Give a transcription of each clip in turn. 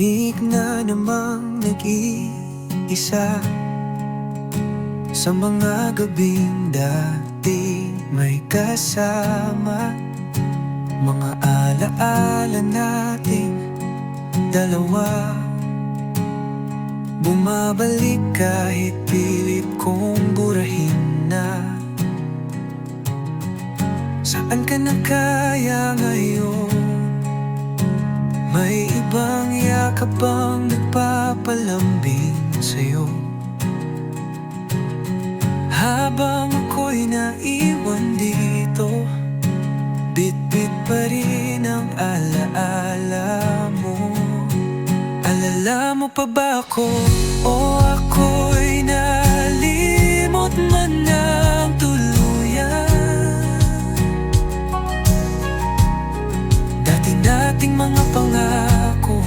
tahimik na namang nag-iisa sa mga gabing dati may kasama. Mga alaala nating dalawa bumabalik kahit pilit kong burahin na. Saan ka na kaya ngayon? May ibang yakap bang nagpapalambing sa'yo? Habang ako'y naiwan dito, bit-bit pa rin ang alaala mo. Alala mo pa ba ako? O ako'y nalimot man ng tuluyan? Dati nating mga pangako,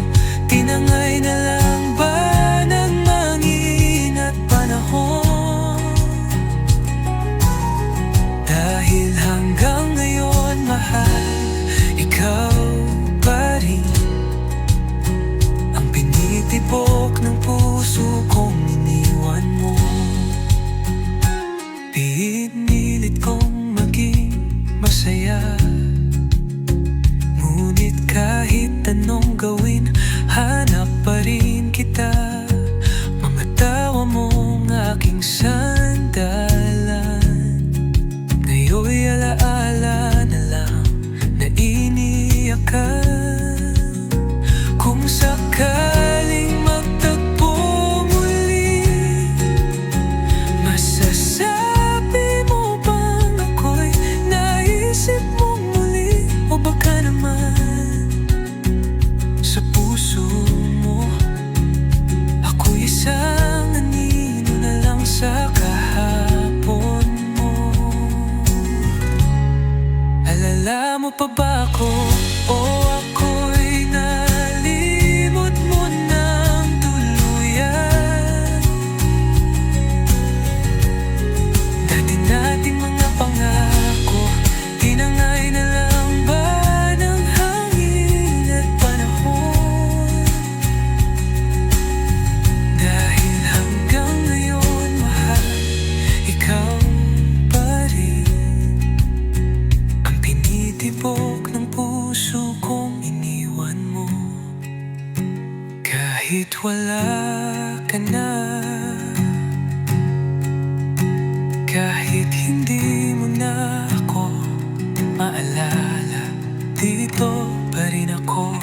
tinangay na lang ba ng mangin at panahon? Dahil hanggang ngayon, mahal, ikaw pa rin ang pinitibok ng puso kong iniwan mo. Pinilit kong maging masaya, ngunit kahit anong gawin, hanap pa rin kita. Mga tawa mong aking sandalan, ngayon'y alaala na lang na iniyakan. Kung sakaling magtagpo muli, masasabi mo bang ako'y naisip mong muli? O baka naman sa puso mo ako'y isang anino na lang sa kahapon mo? Alala mo pa ba ako? O ako'y nalimot mo ng tuluyan? Dati nating mga pangako, tinangay na lang ba ng hangin at panahon? Dahil hanggang ngayon, mahal, ikaw pa rin ang pinitibok ng puso kong iniwan mo. Kahit wala ka na, kahit hindi mo na ako maalala, dito pa rin ako.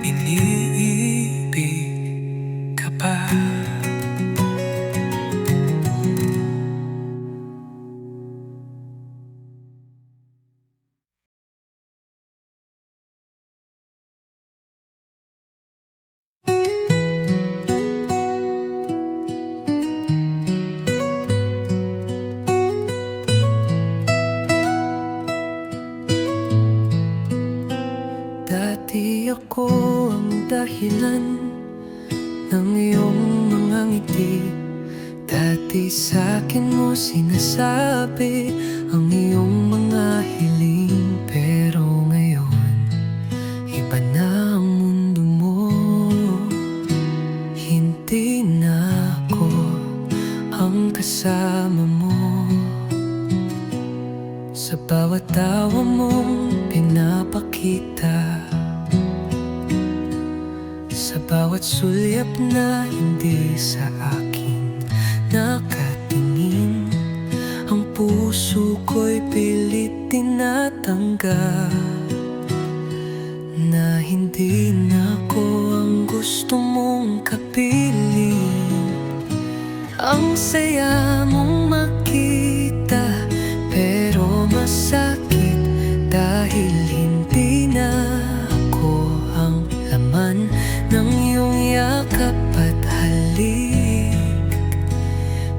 Iniibig ka pa. Dati ako ang dahilan ng iyong mga ngiti. Dati sa'kin mo sinasabi ang iyong mga hiling. Pero ngayon, iba na ang mundo mo. Hindi na ako ang kasama mo. Sa bawat tawa mong pinapakita, sa bawat sulyap na hindi sa akin nakatingin, ang puso ko'y pilit tinatanggap. Na hindi na ako ang gusto mong kapiling. Ang saya mong makita, pero masakit dahil hindi na ako ang laman ng iyong yakap at halik.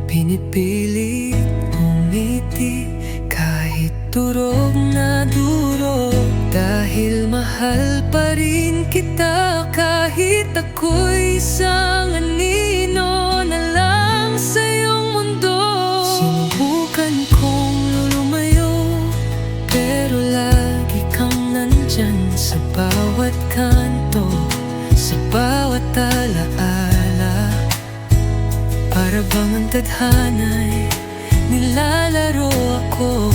Pinipilit umiti kahit durog na durog, dahil mahal pa rin kita. Kahit ako'y isang anino na lang sa iyong mundo. Sinubukan kong lulumayo, pero lagi kang nandyan sa bawat kan. Para bang ang tadhana'y nilalaro ako.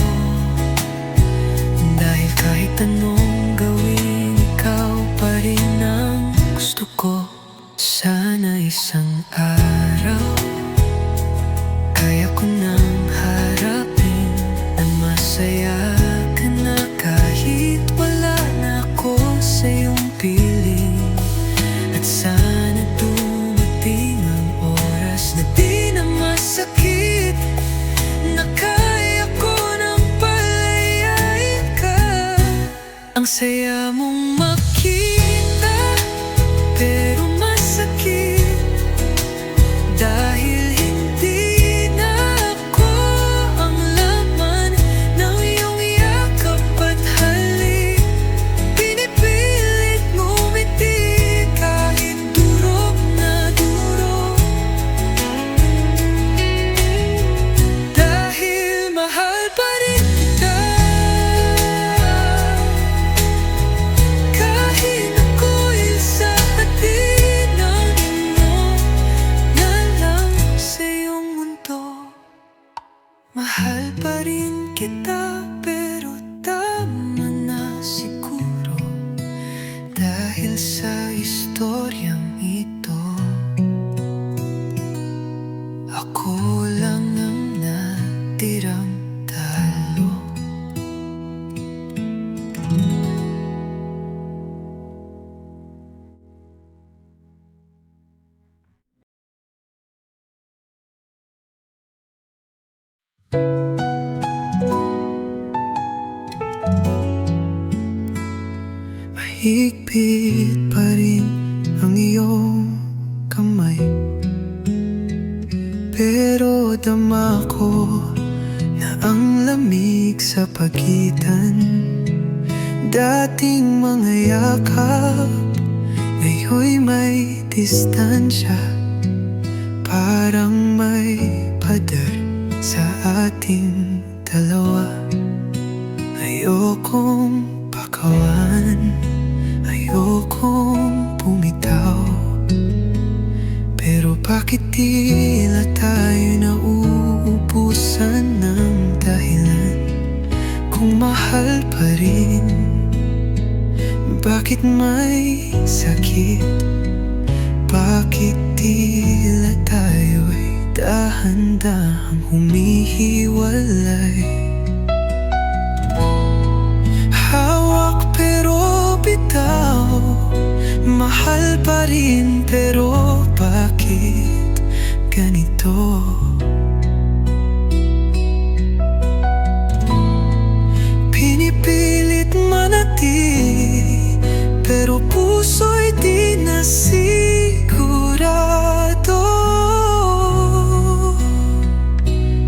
Dahil kahit anong gawin, ikaw pa rin ang gusto ko. Sana isang araw kaya ko nang harapin na masaya ka na kahit wala na ako sa iyong piling. At sana dumating ang oras na di na masakit, na kaya ko nang palayain ka. Ang saya mong makita pero masakit, dahil hindi na ako ang laman ng iyong yakap at halik. Pinipilit ngumiti kahit durog na durog, dahil mahal pa rin kita. Kahit ako'y sa atin ng ino na lang sa iyong mundo, mahal pa rin kita. Pero tama na siguro, dahil sa istoryang ito, ako lang ang natirang talo. Mahigpit pa rin ang iyong kamay, pero dama ko na ang lamig sa pagitan. Dating mga yakap, ngayon'y may distansya. Parang may pader sa ating dalawa. Ayokong pakawan, ayokong bumitaw, pero bakit tila tayo nauubusan ng dahilan? Kung mahal pa rin, bakit may sakit? Bakit tila tayo'y dahan-dahang humihiwalay? Hawak pero bitaw, mahal pa rin pero bakit ganito? Pinipilit manatili, pero puso'y di na sigurado.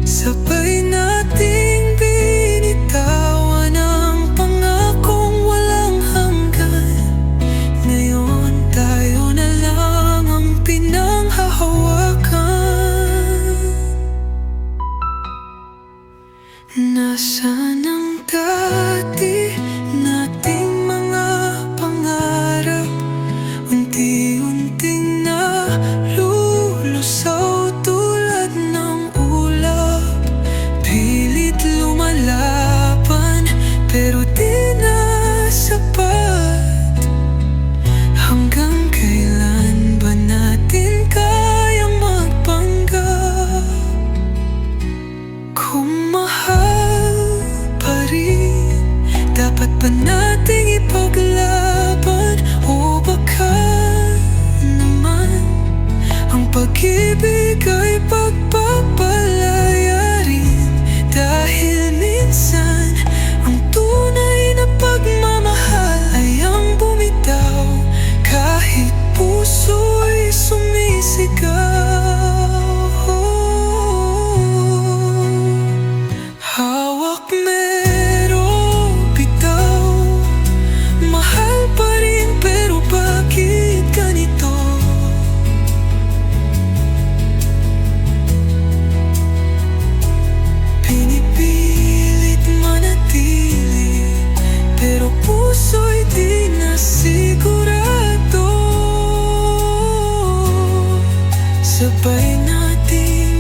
Sabay nating binitawan ang pangakong walang hanggan. Ngayon tayo na lang ang pinanghahawakan. Nasaan ang dati nating mga pangarap? Unti-unting nalulusaw tulad ng ulap. Pilit lumalaban pero di na sapat. Hanggang kailan ba natin kayang magpanggap? Kung mahal pa rin, dapat ba nating ipaglaban? O baka naman ang pag-ibig ay pagpapalaya rin? Dahil minsan ang tunay na pagmamahal ay ang bumitaw kahit puso'y sumisigaw. Hawak pero bitaw, mahal pa rin pero bakit ganito? Pinipilit manatili, pero puso'y di na sigurado. Sabay natin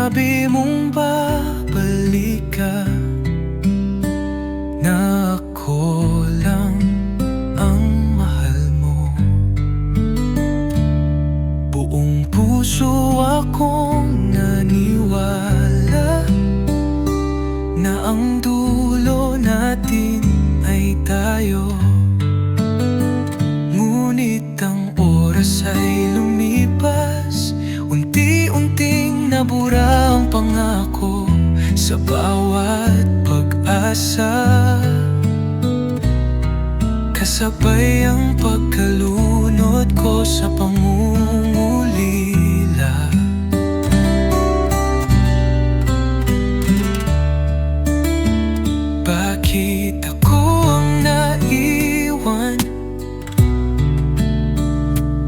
sinabi mong babalik ka, na ako lang ang mahal mo. Buong puso akong naniwala na ang dulo natin ay tayo. Ngunit ang oras ay lumipas, unti-unting nabura ang pangako sa bawat pag-asa. Kasabay ang pagkalunod ko sa pangungulila. Bakit ako ang naiwan?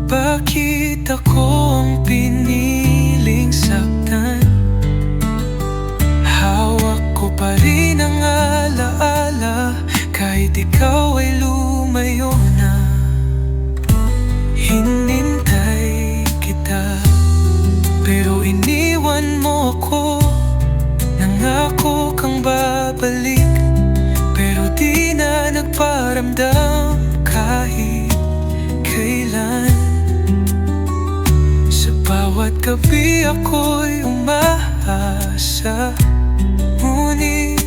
Bakit ako ang piniling saktan? Hawak ko pa rin ang alaala, kahit ikaw ay lumayo na. Hinintay kita, pero iniwan mo ako. Nangako kang babalik, pero di na nagparamdam kahit kailan. Sa bawat gabi ako'y umaasa, ngunit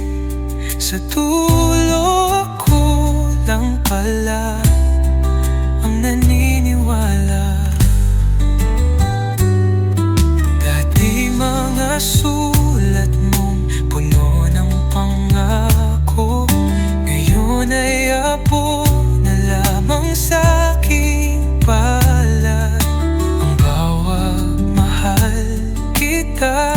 sa dulo ako lang pala ang naniniwala. Dati mga sulat mong puno ng pangako, ngayon ay abo na lamang sa aking palad. Ang bawat mahal kita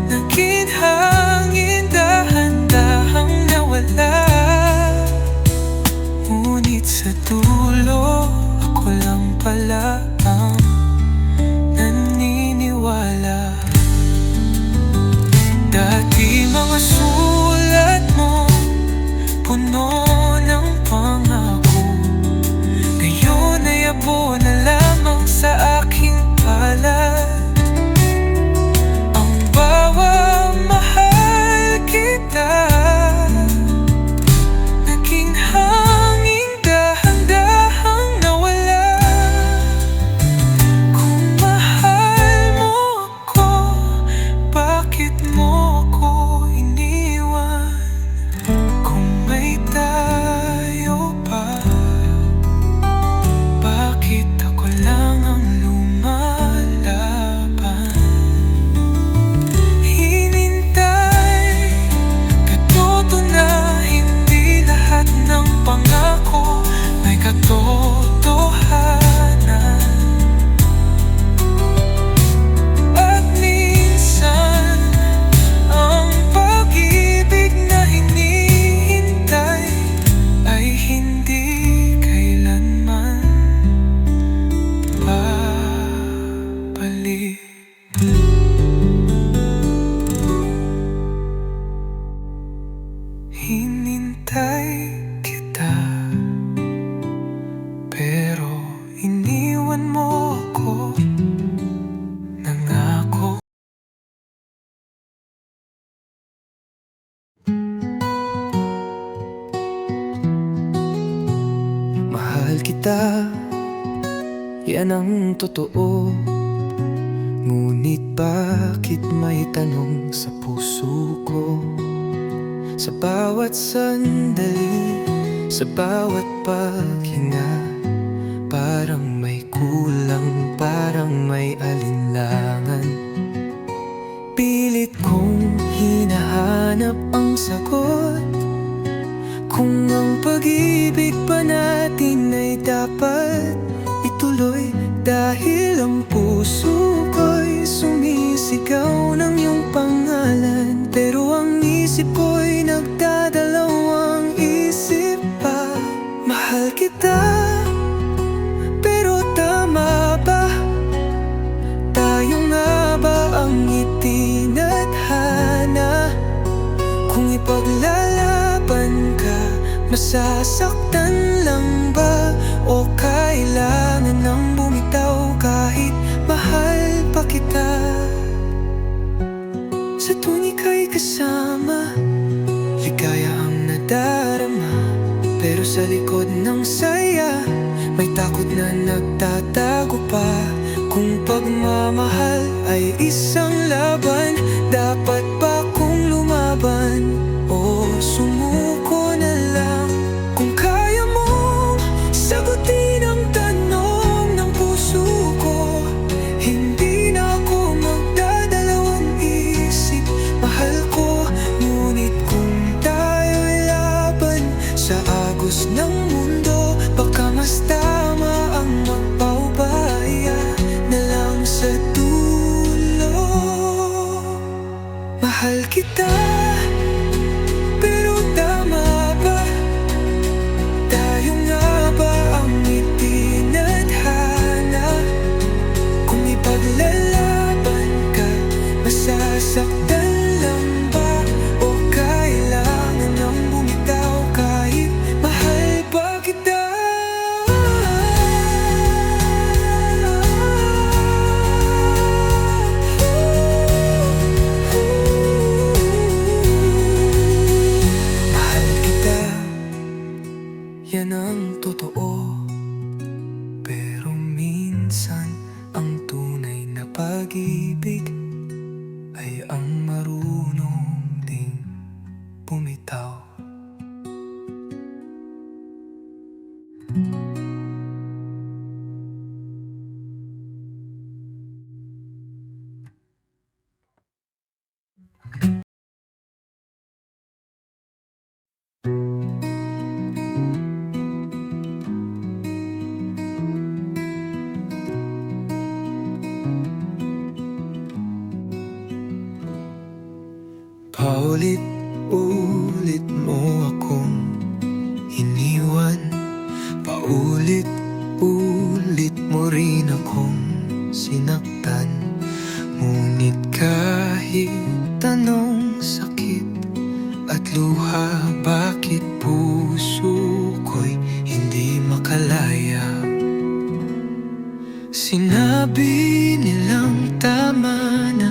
naging hangin, dahan-dahang nawala. Ngunit sa dulo ako lang pala ang naniniwala. Dati mga sulat mo puno ng pangako, ngayon ay abo na lamang sa aking palad. Ang bawat mahal kita naging hangin, dahan-dahang nawala. Kung mahal mo ako, bakit mo ako iniwan? Kung may tayo pa, bakit ako lang ang lumalaban? Hinintay katuto na hindi lahat ng pangako may katotohanan. At minsan ang pag-ibig na hinihintay ay hindi kailanman babalik. Hinintay kita, pero iniwan mo ako. Nangako. Mahal kita, yan ang totoo. Ngunit bakit may tanong sa puso ko? Sa bawat sandali, sa bawat paghinga, parang may kulang, parang may alinlangan. Pilit kong hinahanap ang sagot, kung ang pag-ibig pa natin ay dapat ituloy. Dahil ang puso ko'y sumisigaw ng iyong pangalan, pero ang isip ko'y nagdadalawang isip pa. Mahal kita, pero tama ba? Tayo nga ba ang itinadhana? Kung ipaglalaban ka, masasaktan lang ba? O kailangan nang bumitaw kahit mahal pa kita? kasama, ligaya ang nadarama. Pero sa likod ng saya, may takot na nagtatago pa. Kung pagmamahal ay isang laban, dapat ba kong lumaban o sumuko na lang? Kung kaya mong sagutin ang tanong ng puso ko, hindi na ako magdadalawang isip. Mahal ko, ngunit kung tayo'y laban sa agos ng mundo, baka mas tama ang magpaubaya na lang sa dulo. Mahal kita, pero tama ba? Tayo nga ba ang itinadhana? Kung ipaglalaban ka, masasaktan lang ba? O kailangan nang bumitaw kahit mahal pa kita? Mahal kita, yan ang totoo. Pero minsan ang tunay na pag-ibig ay ang marunong ding bumitaw. Paulit-ulit mo akong iniwan, paulit-ulit mo rin akong sinaktan. Ngunit kahit anong sakit at luha, bakit puso ko'y hindi makalaya? Sinabi nilang tama na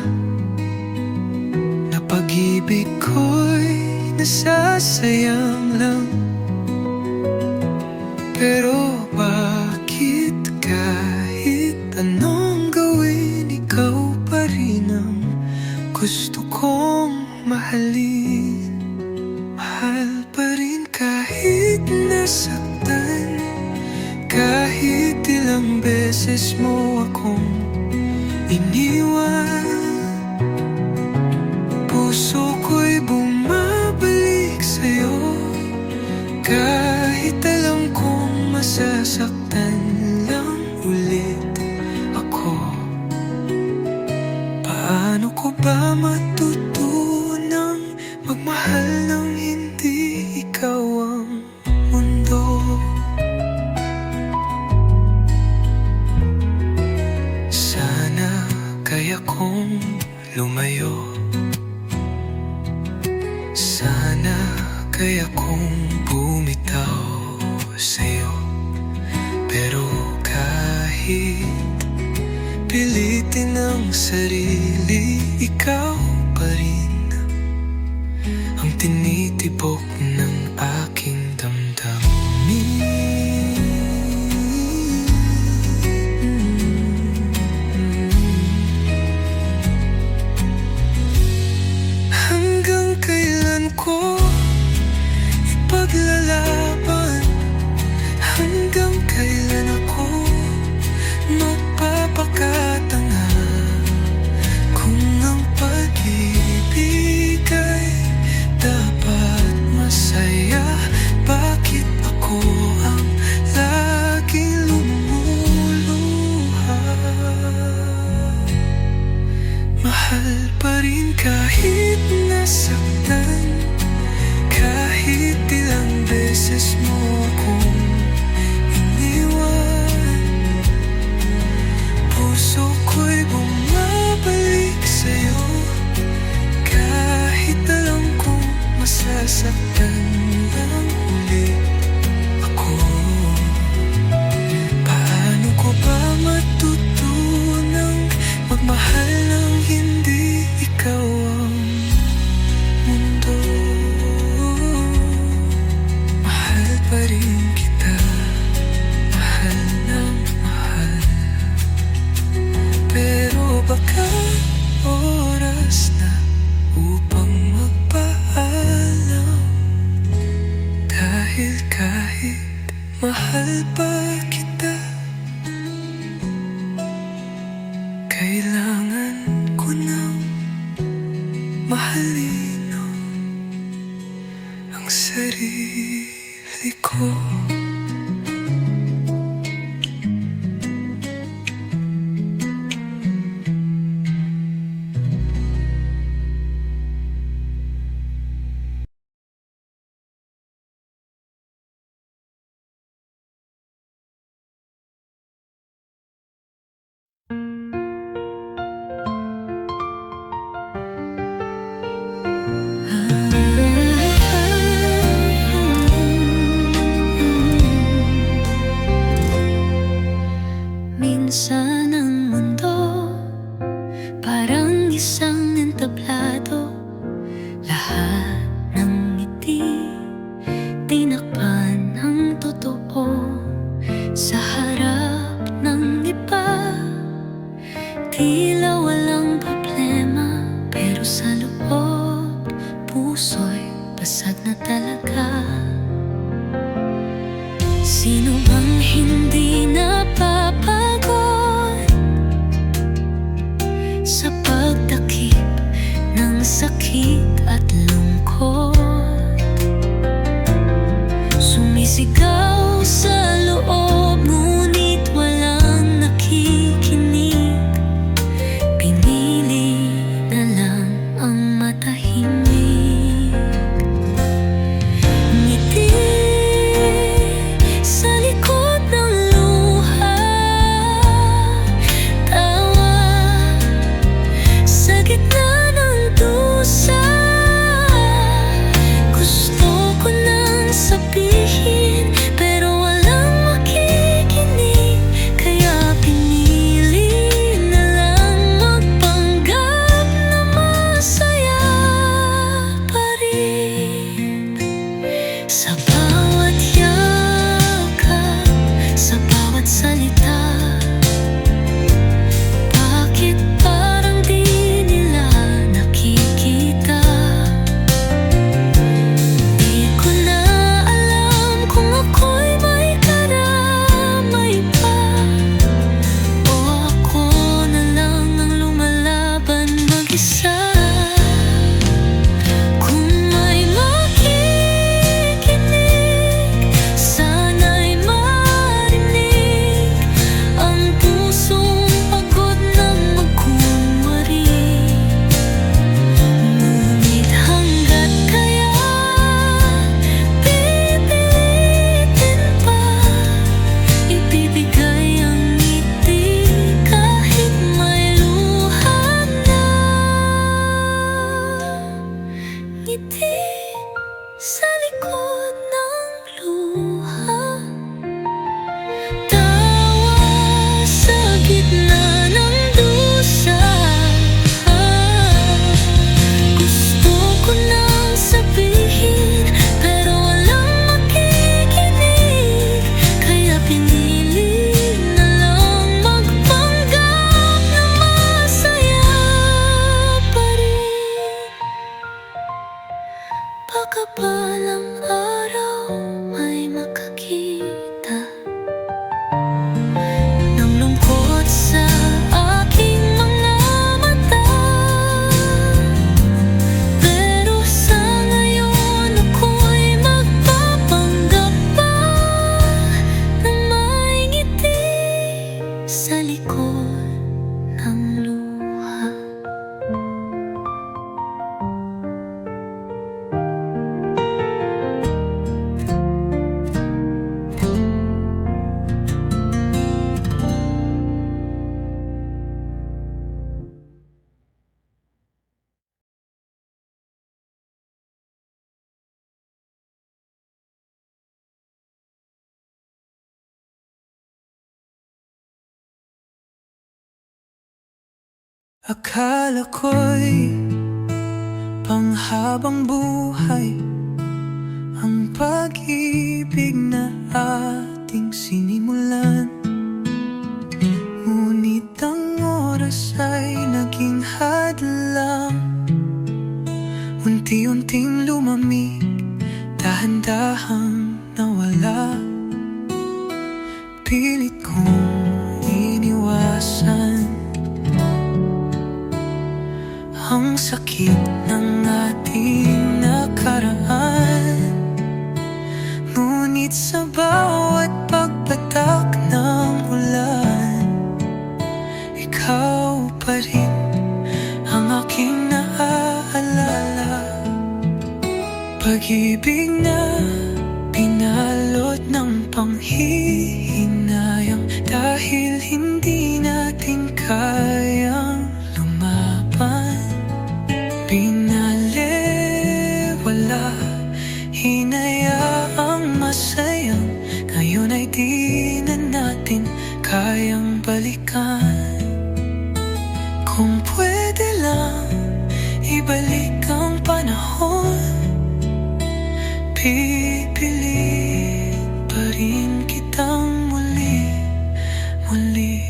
pag-ibig ko'y nasasayang lang. Pero bakit kahit anong gawin, ikaw pa rin ang gusto kong mahalin? Mahal pa rin kahit nasaktan, kahit ilang beses mo akong iniwan. Puso ko'y bumabalik sa'yo, kahit alam kong masasaktan lang ulit ako. Paano ko ba matutunang magmahal nang hindi ikaw ang mundo? Sana kaya kong lumayo, sana kaya kong bumitaw sa'yo. Pero kahit pilitin ang sarili, ikaw pa rin ang tinitibok ng aking damdamin. Hanggang kailan ko ipaglalaban? Hanggang kailan ako magpapakatanga? Kung ang pag-ibig ay dapat masaya, bakit ako ang laging lumuluha? Mahal pa rin kahit nasaktan, kahit ilang beses mo akong iniwan. Puso ko'y bumabalik sa'yo, kahit alam kong masasaktan lang ulit ako. Paano ko ba matutunang magmahal nang hindi ikaw ang mahal ba kita? Kailangan ko nang mahalin ang sarili ko. Minsan ang mundo parang isang entablado. Lahat ng ngiti tinakpan ang totoo. Sa harap ng iba tila walang problema, pero sa loob puso'y basag na talaga. Sino bang hindi napapagod sa pagtakip ng sakit at lungkot? Sumisigaw sa loob, ngunit walang nakikinig. Pinili na lang ang matahimik. Ngiti sa likod ng luha, tawa sa gitna ng dusa. Gusto ko nang sabihin, pero walang makikinig. Kaya pinili na lang magpanggap na masaya pa rin. Sa bawat yakap, sa bawat salita, bakit parang di nila nakikita? Di ko na alam kung ako'y may karamay pa, o ako na lang ang lumalaban mag-isa. Kung may makikinig, sana'y marinig ang pusong pagod na magkunwari. Ngunit hanggat kaya, pipilitin pa ibibigay ang ngiti kahit may luha na. Ngiti sa likod ng luha, tawa sa gitna ng dusa. Gusto ko nang sabihin, pero walang makikinig. Kaya pinili na lang magpanggap na masaya pa rin. Baka balang araw may makakita ng lungkot sa aking mga mata. Pero sa ngayon ako'y magpapanggap pa na may ngiti sa likod ng luha. Akala ko'y panghabang buhay ang pag-ibig na ating sinimulan. Ngunit ang oras ay naging hadlang. Unti-unting lumamig, dahan-dahang nawala. sakit ng ating nakaraan. Ngunit sa bawat pagpatak ng ulan, ikaw pa rin ang aking naaalala. Pag-ibig na pinalot ng panghihinayang, dahil hindi natin kayang lumaban. Pinaliwala, hinayaang masayang, ngayon ay di na natin kayang balikan. Kung pwede lang ibalik ang panahon, pipiliin pa rin kitang muli, muli,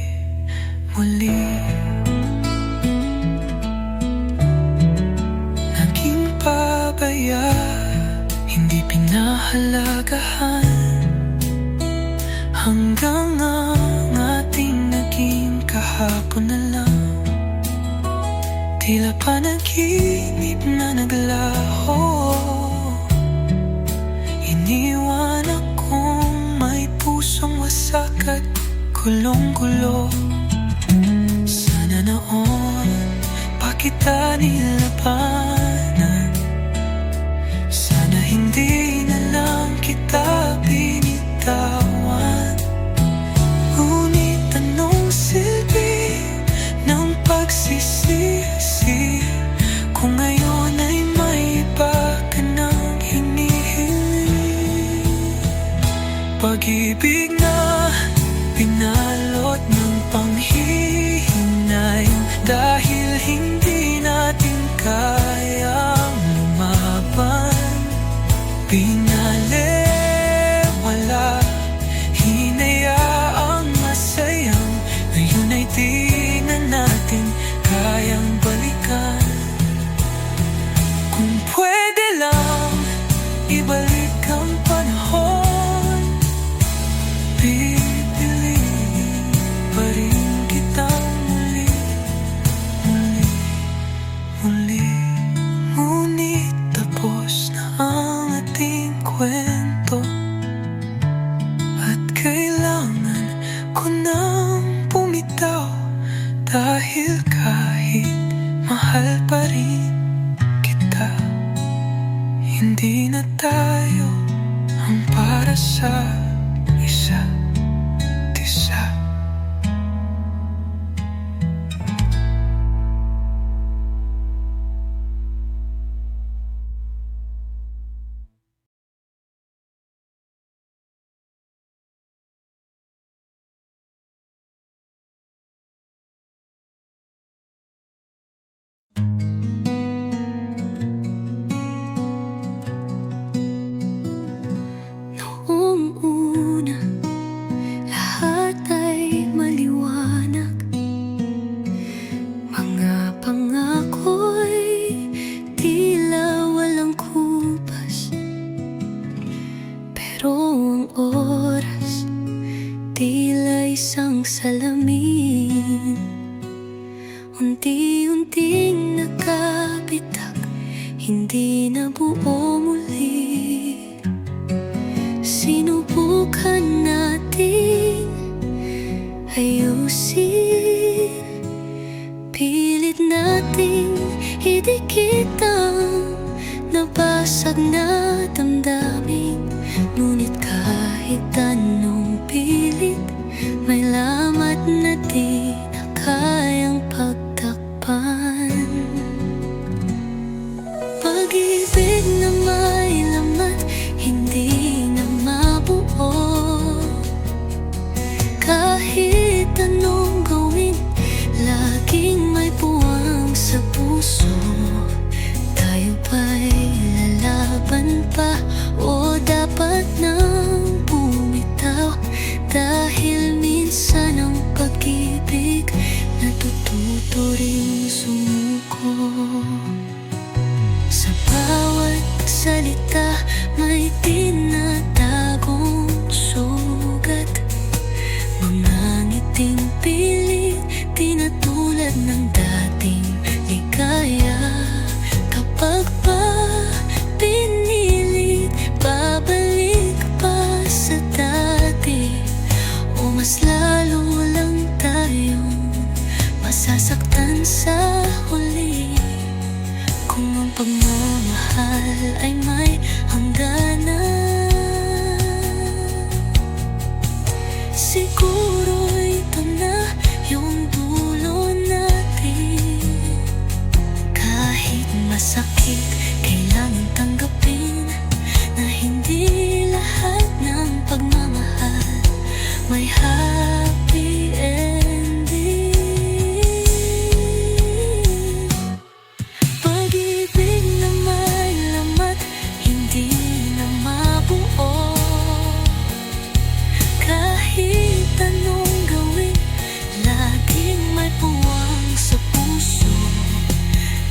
muli. Naging pabaya, hindi pinahalagahan, hanggang ang ating naging kahapon na lang. Tila panaginip na naglaho, iniwan akong may pusong wasak at gulong-gulo. Sana noon pa kita nilabanan, sana hindi na lang kita binitawan. Ngunit anong silbi ng pagsisisi kung ngayon ay may iba ka nang hinihiling? Pag-ibig na pinalot ng panghihinayang, dahil hindi natin kayang lumaban. Pinaliwala, hinayaang masayang, ngayon ay di na natin kayang balikan. Kung pwede lang ibalik ang panahon, pipiliin pa rin kitang muli, muli, muli. Ngunit tapos na ang ating kwento, at kailangan ko nang bumitaw, dahil kahit mahal pa rin kita, hindi na tayo ang para sa isa't isa. Noong una, lahat ay maliwanag. Mga pangako'y tila walang kupas, pero ang oras tila isang salamin. Unti-unting nakabitak, hindi na buo muli. Sinubukan natin ayusin, pilit nating idikit ang nabasag na damdamin. Ngunit kahit anong pilit, may lamat na di na kayang pagtakpan. Pag-ibig na may lamat, hindi na mabuo. Kahit anong gawin, laging may puwang sa puso. Tayo ba'y lalaban pa, o dapat nang bumitaw? Dahil minsan ang pag-ibig natututo ring sumuko. Sa bawat salita may tinatagong sugat, mga ngiting pilit, tinatulad ng dating ligaya. kung ang pagmamahal ay may hangganan. Siguro ito na yung dulo natin. Kahit masakit, kailangan tanggapin na hindi lahat ng pagmamahal may happy ending. Pag-ibig na may lamat, hindi na mabuo. Kahit anong gawin, laging may puwang sa puso.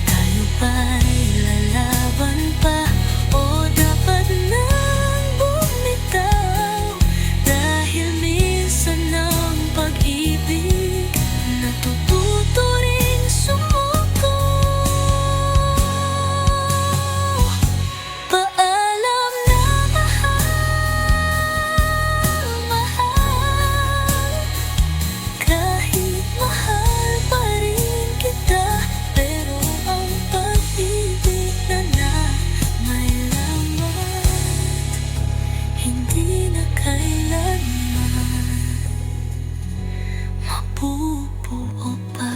Tayo ba'y lalaban pa o dapat nang bumitaw? Dahil minsan ang pag-ibig natututo ring sumuko. Paalam na mahal, kahit mahal pa rin kita. Pero ang pag-ibig na may lamat, hindi na kailanman mabubuo pa.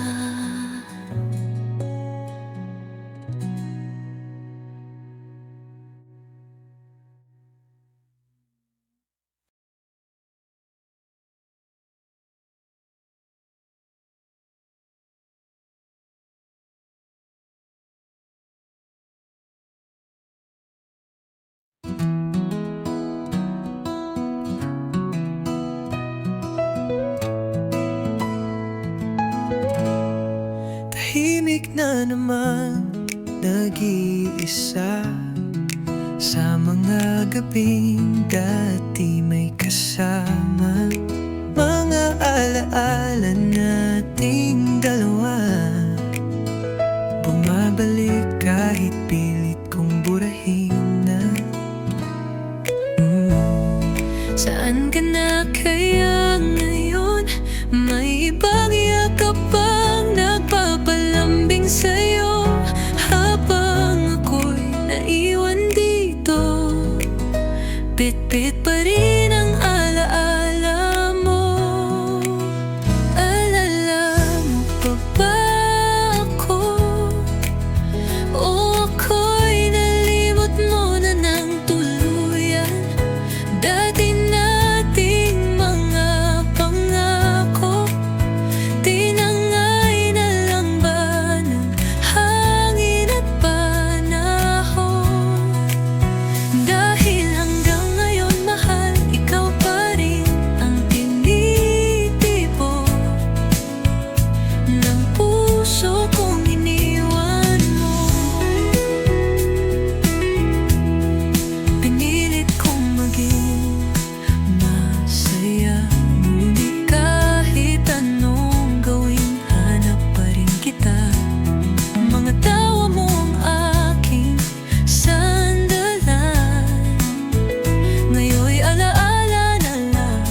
Tahimik na naman, nag-iisa sa mga gabing dati may kasama. Mga alaala nating dalawa, bumabalik kahit pilit kong burahin na. Saan ka na kaya ngayon? May ibang yakap pang nagpapalambing sa'yo, habang ako'y naiwan dito. Bit-bit pa rin ang alaala mo. Alala mo pa ba ako? O ako'y nalimot mo na ng tuluyan? Dati nating mga pangako, tinangay na lang ba ng hangin at panahon? Dahil hanggang ngayon mahal, ikaw pa rin ang tinitibo ng puso kong iniwan mo. Pinilit kong maging masaya, ngunit kahit anong gawin, hanap pa rin kita. Mga tawa mo ang aking sandalan, ngayon'y alaala na lang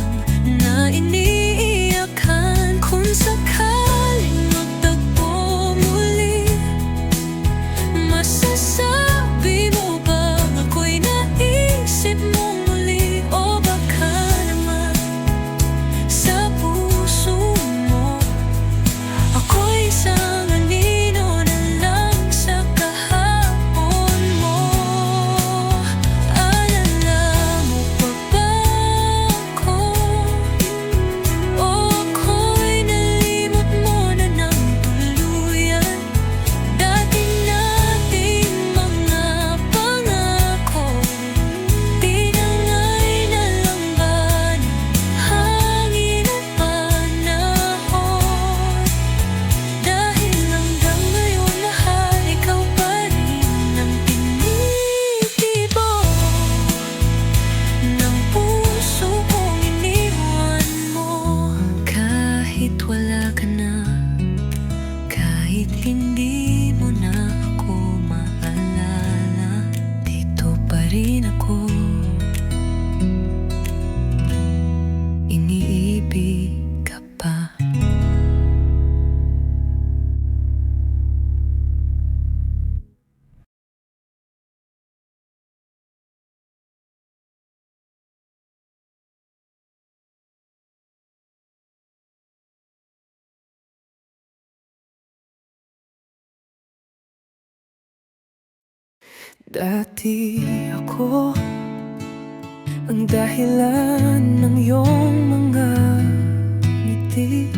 na iniiyakan. Kung sakaling magtagpo muli, masasabi mo bang ako'y naisip mong muli? O baka naman sa puso mo ako'y isang anino na lang sa kahapon mo? Alala mo pa ba ako? O ako'y nalimot mo na ng tuluyan? Dati nating mga pangako, tinangay na lang ba ng hangin at panahon? Dahil hanggang ngayon mahal, ikaw pa rin ang tinitibo ng puso kong iniwan mo. Kahit wala ka na, kahit hindi mo na ako maalala, dito pa rin ako. Iniibig ka pa. Dati ako ang dahilan ng iyong mga ngiti.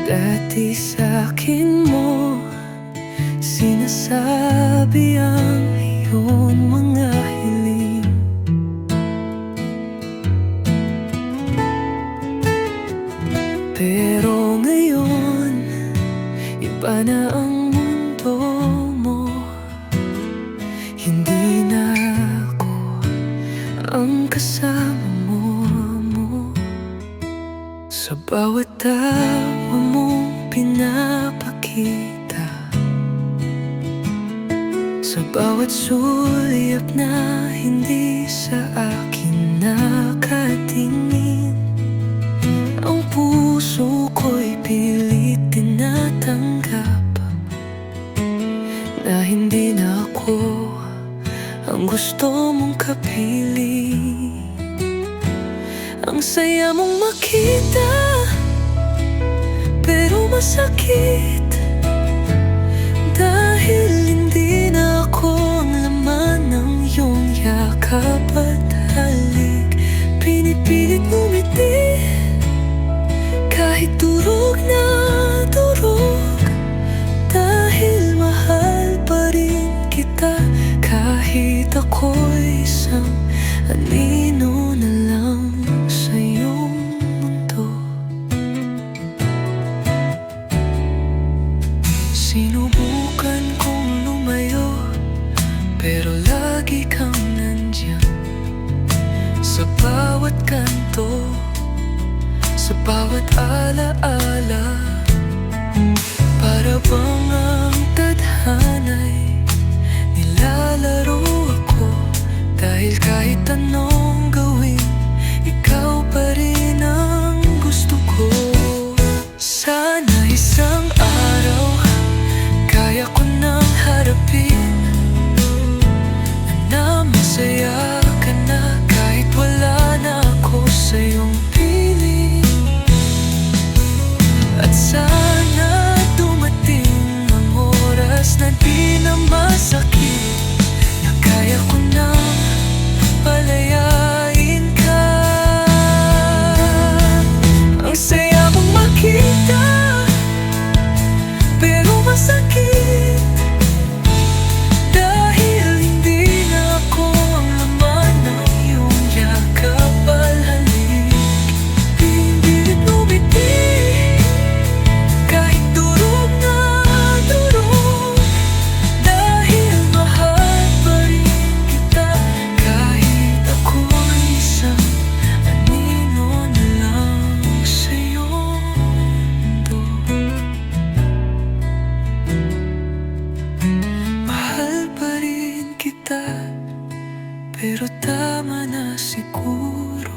Dati sa'kin mo sinasabi ang iyong mga hiling. Pero ngayon, iba na ang mundo mo. Hindi na ako ang kasama mo. Sa bawat tawa mong pinapakita, sa bawat sulyap na hindi sa akin nakatingin, ang puso ko'y pilit tinatanggap na hindi na ako ang gusto mong kapiling. Ang saya mong makita, pero masakit dahil hindi na ako ang laman ng iyong yakap at halik. Pinipilit ngumiti kahit durog na durog, dahil mahal pa rin kita. Kahit ako'y isang anino na lang sa iyong mundo. Sinubukan kong lumayo, pero lagi kang nandiyan. Sa bawat kanto, sa bawat alaala, para bang ang tadhana'y nilalaro ako. Dahil kahit anong gawin, ikaw pa rin ang gusto ko. Sana isang araw kaya ko nang harapin na masaya ka na kahit wala na ako sa iyong piling. At sana dumating ang oras na di na masakit, na kaya ko nang palayain ka. Ang saya mong makita, pero masakit dahil hindi na ako ang laman ng iyong yakap at halik. Pipilit ngumiti kahit durog na durog, dahil mahal pa rin kita. Kahit ako'y isang anino na lang sa iyong mundo. Mahal pa rin kita, pero tama na siguro.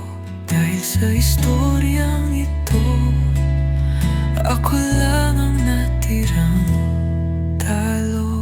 Dahil sa istoryang ito, ako lang ang natirang talo.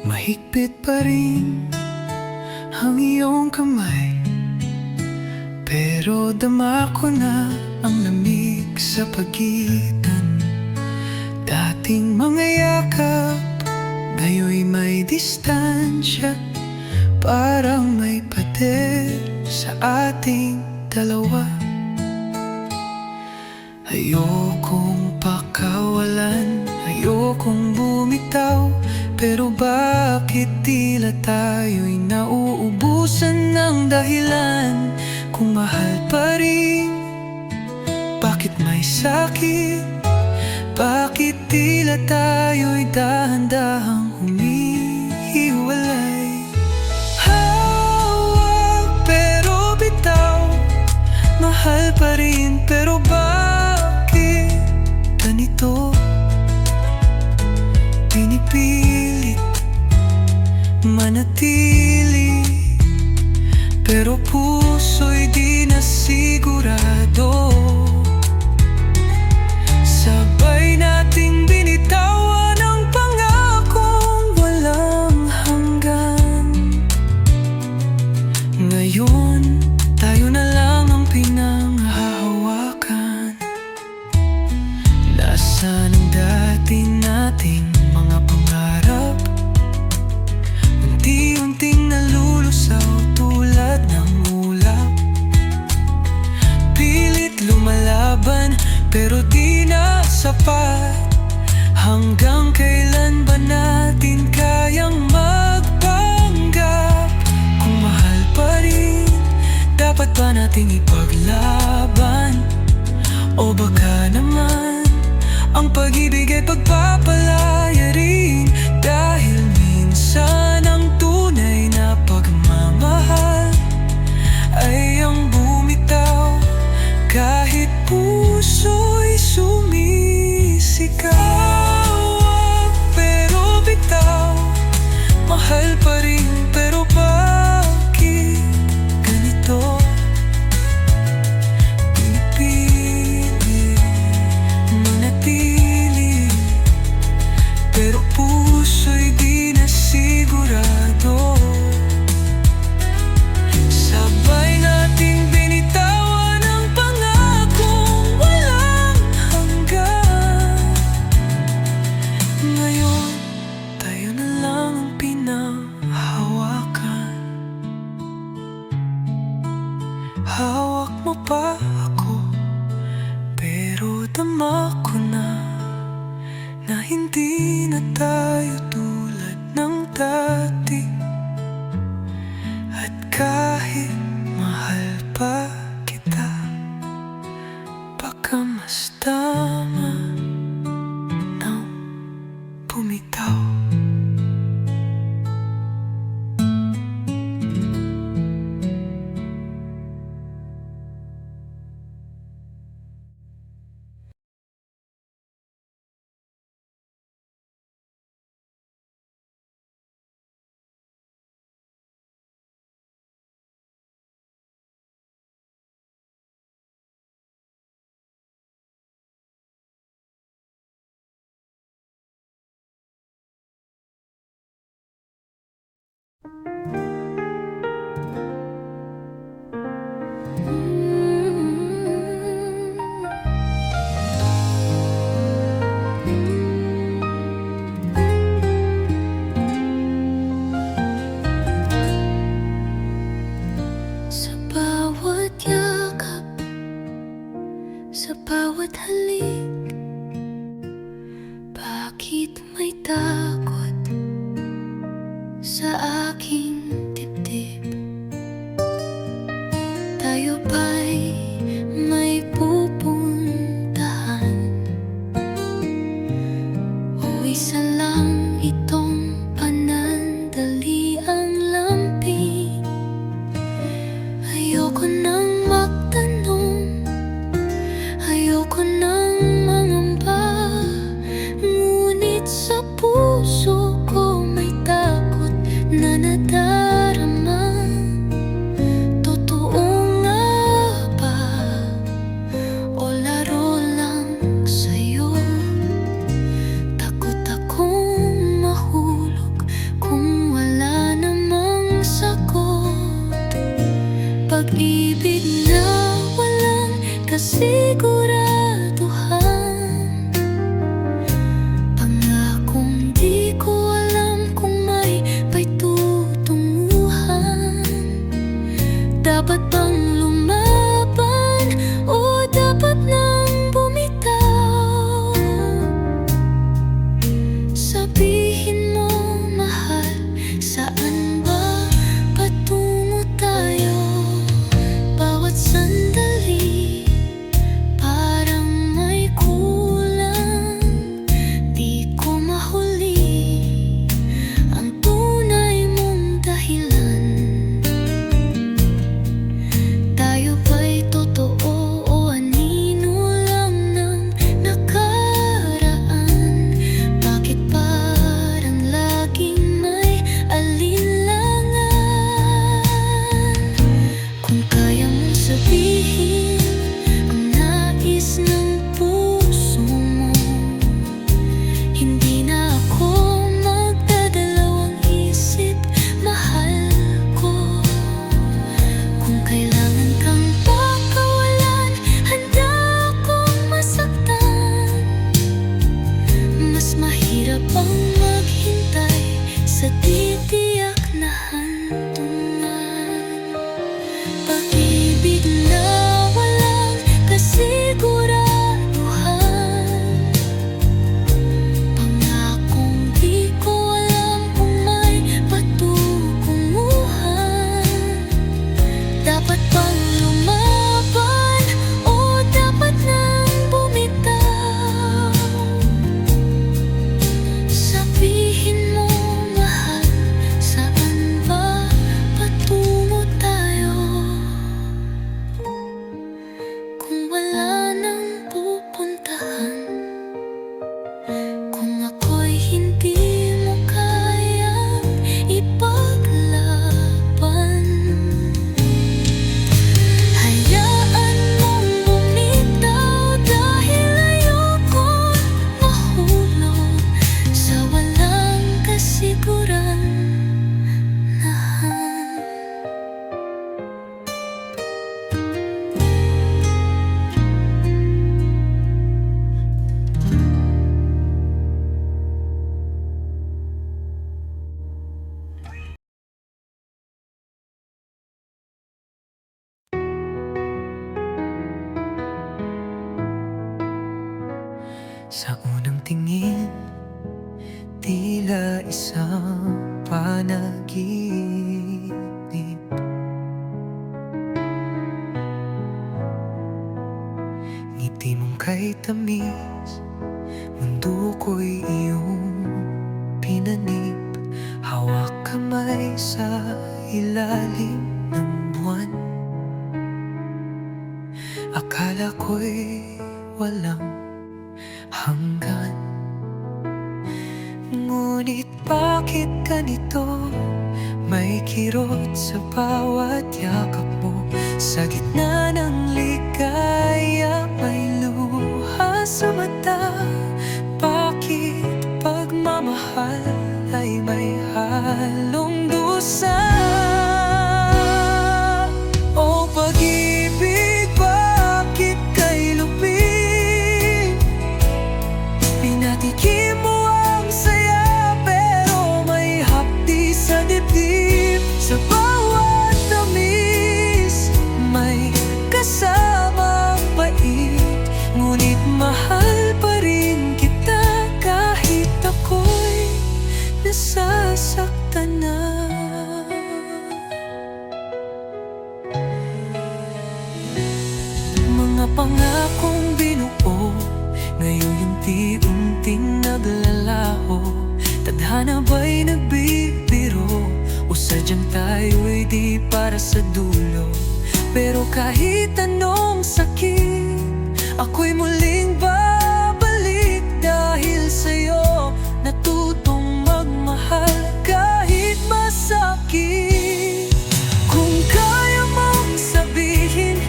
Mahigpit pa rin ang iyong kamay, pero dama ko na ang lamig sa pagitan. Dating mga yakap, ngayoy may distansya, parang may pader sa ating dalawa. Ayokong pakawalan, ayokong bumitaw, pero bakit tila tayo'y nauubusan ng dahilan? Kung mahal pa rin, bakit may sakit? Bakit tila tayo'y dahan-dahang humihiwalay? Hawak pero bitaw, mahal pa rin, pero bakit ganito. Pinipilit manatili, pero puso'y di na sigurado. Sabay nating binitawan ang pangakong walang hanggan. Ngayon, tayo na lang ang pinanghahawakan. Nasaan ang dati nating mga pangarap? Unti-unting nalulusaw tulad ng ulap. Pilit lumalaban pero di na sapat. Hanggang kailan ba natin kayang magpanggap? Kung mahal pa rin, dapat ba nating ipaglaban? O baka naman ang pag-ibig ay pagpapalaya rin, dahil minsan ang tunay na pagmamahal ay ang bumitaw kahit puso'y sumisigaw. Pero bitaw, mahal pa rin, pero bakit ganito? Pinipilit manatili, pero puso'y di na sigurado. Sabay nating binitawan ang pangakong walang hanggan. Ngayon, tayo na lang ang pinanghawakan. Hawak mo pa ako, pero dama ko na hindi na tayo tulad ng dati. At kahit mahal pa kita, baka mas tama nang bumitaw. Sa bawat yakap, sa bawat halik, bakit may takot sa aking dibdib? Tayo ba'y may pupuntahan? O isa lang itong panandaliang lamping? Ayoko nang magtanong, ayoko nang mangamba, ngunit sa puso ko may takot na nadarama. Totoo nga ba o laro lang sa'yo? Takot akong mahulog kung wala namang sagot. Pag-ibig na walang kasiguraduhan, pangakong di ko alam kung may pagtutunguhan. Dapat bang lumaban o dapat nang bumitaw? Sabihin mo, mahal, saan ba patungo tayo? Bawat sandali, Sa unang tingin, tila isang panaginip. Ngiti mong kay tamis, mundo ko'y iyong pinanip. Hawak kamay sa ilalim ng buwan. Akala ko'y walang hanggan. Ngunit bakit ganito? May kirot sa bawat yakap mo. Sa gitna ng ligaya may luha sa mata. Bakit pagmamahal ay may halong dusa? O pag-ibig, bakit kay lupin? Pinatikim mo ang saya, pero may hapdi sa dibdib. Sa bawat tamis, may kasamang pait. Ngunit mahal pa rin kita kahit ako'y nasasaktan na. Mga pangakong binuo, ngayon unti-unting naglalaho. Tadhana ba'y nagbibiro? O sadyang tayo'y di para sa dulo? Pero kahit anong sakit, ako'y muling babalik. Dahil sa'yo natutong magmahal kahit masakit. Kung kaya mong sabihin,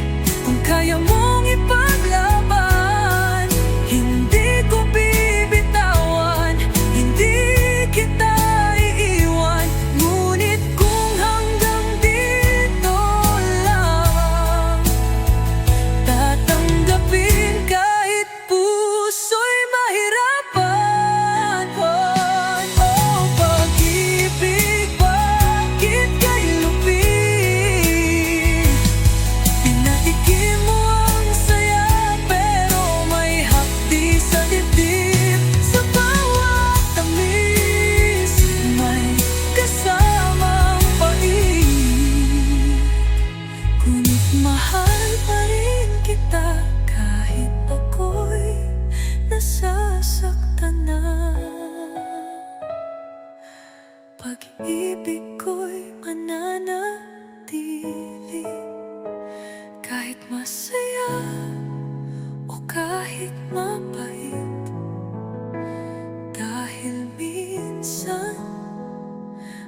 kung kaya mong ipaglaban, hindi ko bibitawan, hindi kita iiwan. Ngunit kung hanggang dito lang, tatanggapin kahit puso'y mahirapan. Oh, pag-ibig, bakit kay lupin? Pinatikim mo ang saya, pero may hapdi sa dibdib. Sa bawat tamis, may kasamang pait. Ngunit mahal pa rin kita kahit ako'y nasasaktan na. Pag-ibig ko'y mananatili kahit masaya o kahit mapait. Dahil minsan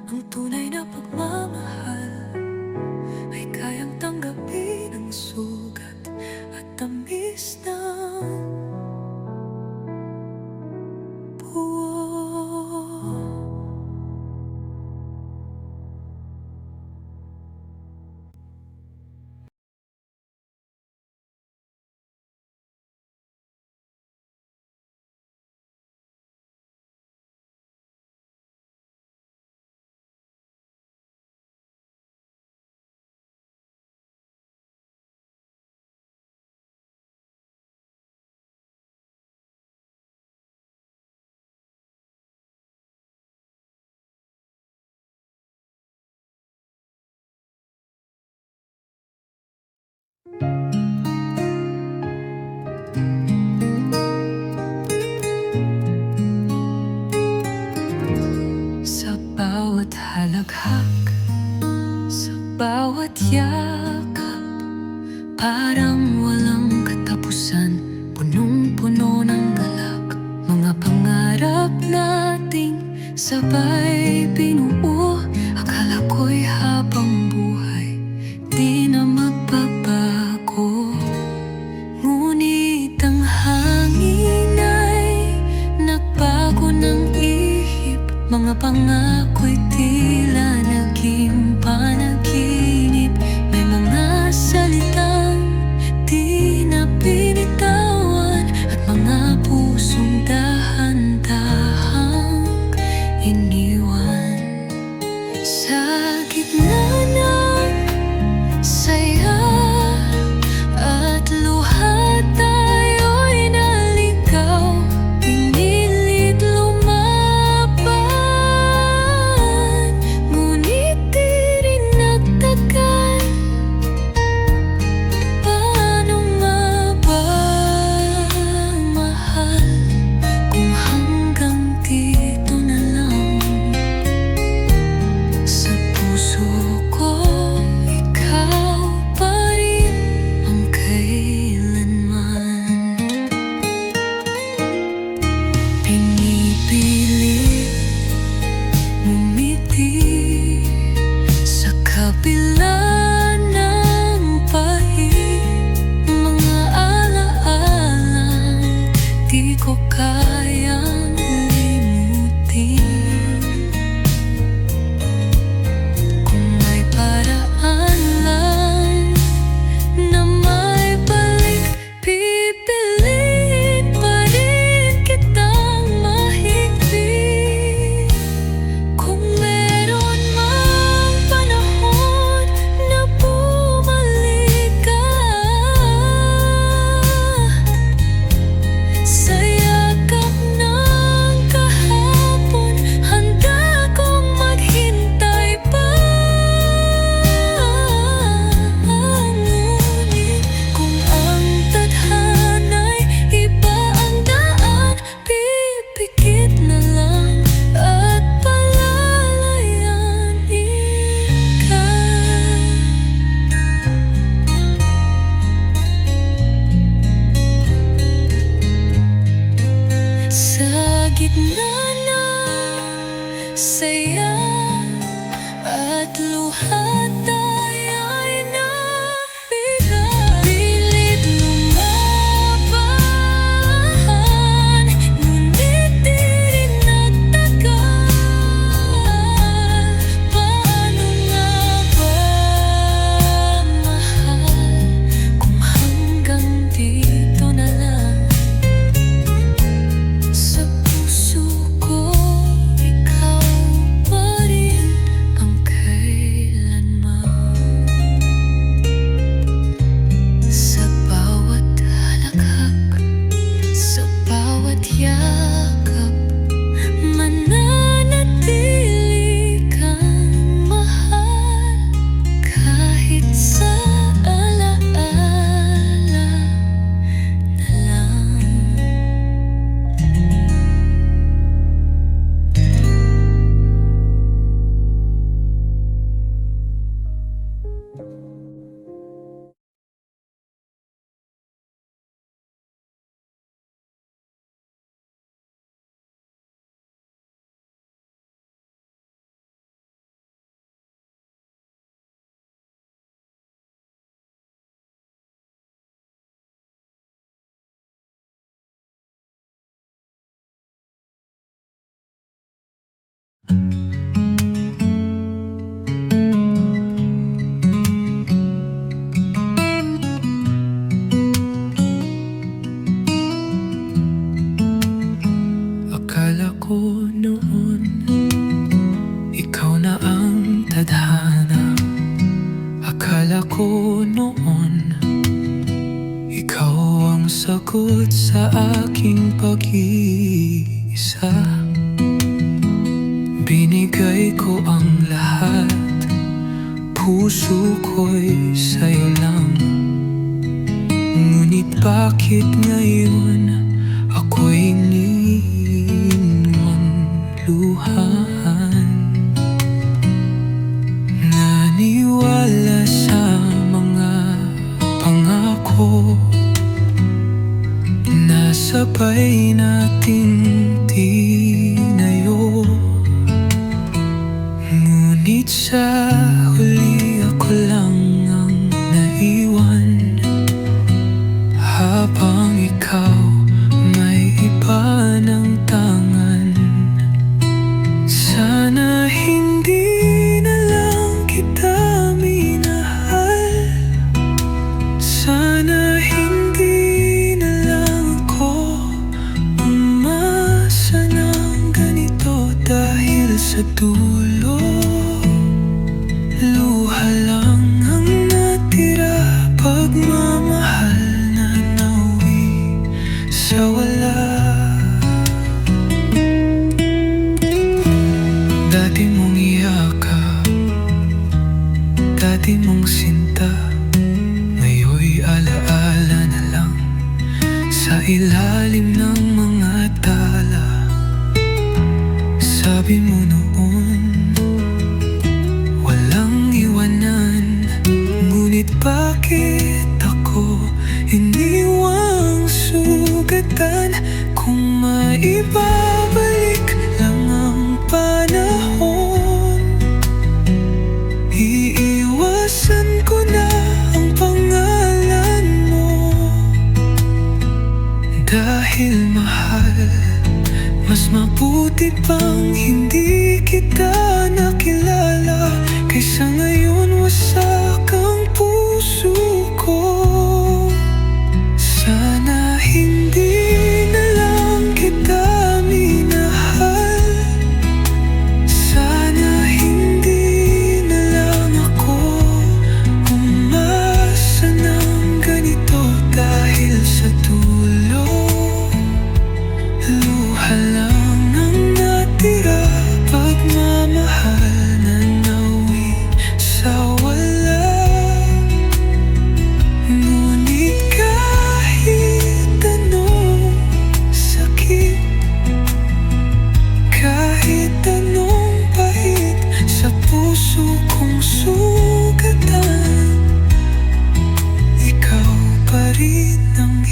ang tunay na pagmamahal ay kayang tanggapin ang sugat at tamis ng buwan. Sa bawat halaghak, sa bawat yakap, parang walang katapusan, punong-puno ng galak. Mga pangarap nating sabay binuo, akala ko'y habang buhay di na magbabago. Ngunit ang hangin ay nagbago ng ihip. Mga pangako'y tila naging panaginip. May mga salitang di na binitawan, at mga pusong dahan-dahang iniwan. Sa gitna ng saya at luha, tayo'y naligaw. na saya at luha tayo'y nabilang. Pilit lumaban, ngunit di rin nagtagal. Paano nga ba, mahal, kung hanggang dito na lang? Sa puso ko, ikaw pa rin ang kailanman. Sa bawat halakhak, sa bawat yakap, mananatili kang mahal. Kahit sa alaala na lang. Akala ko noon ikaw na ang tadhana. Akala ko noon ikaw ang sagot sa aking pag-iisa. Binigay ko ang lahat, puso ko'y sa'yo lang. Ngunit bakit ngayon ako'y luhan? Naniwala sa mga pangako na sabay nating tinayo. Ngunit sa huli ako lang ang naiwan, habang ikaw may iba ng tangan. Sana hindi na lang kita minahal. Sana hindi na lang ako umasa ng ganito. Dahil sa dulo, luha lang ang natira. Pagmamahal na nauwi sa wala. Dati mong iyakap, dati mong sinta, ngayon'y alaala na lang sa ilalim ng mga tala. Sabi mo noon, walang iwanan. Ngunit bakit ako iniwang sugatan? Kung maibabalik lang ang panahon, iiwasan ko na ang pangalan mo. Dahil mahal, mas mabuti pang hindi kita nakilala, kaysa ngayon wasak ang puso ko. Sana hindi na lang kita minahal. Sana hindi na lang ako umasa ng ganito. Dahil sa dulo, luha lang ang natira. Pagmamahal na nauwi sa wala. Ngunit kahit anong sakit, kahit anong pahit sa puso kong sugatan, ikaw pa rin ang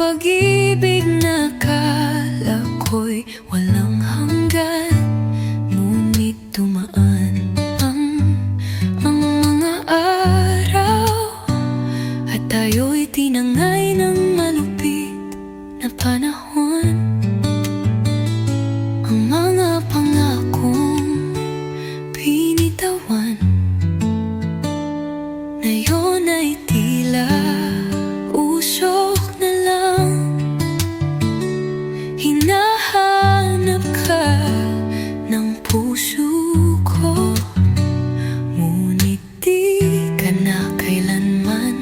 pag-ibig na akala ko'y walang hanggan, ngunit dumaan ang mga araw at tayo'y tinangay ng malupit na panahon. Ang mga pangakong binitawan ngayon ay tila usok na lang. Hinahanap ka ng puso ko, ngunit di ka na kailanman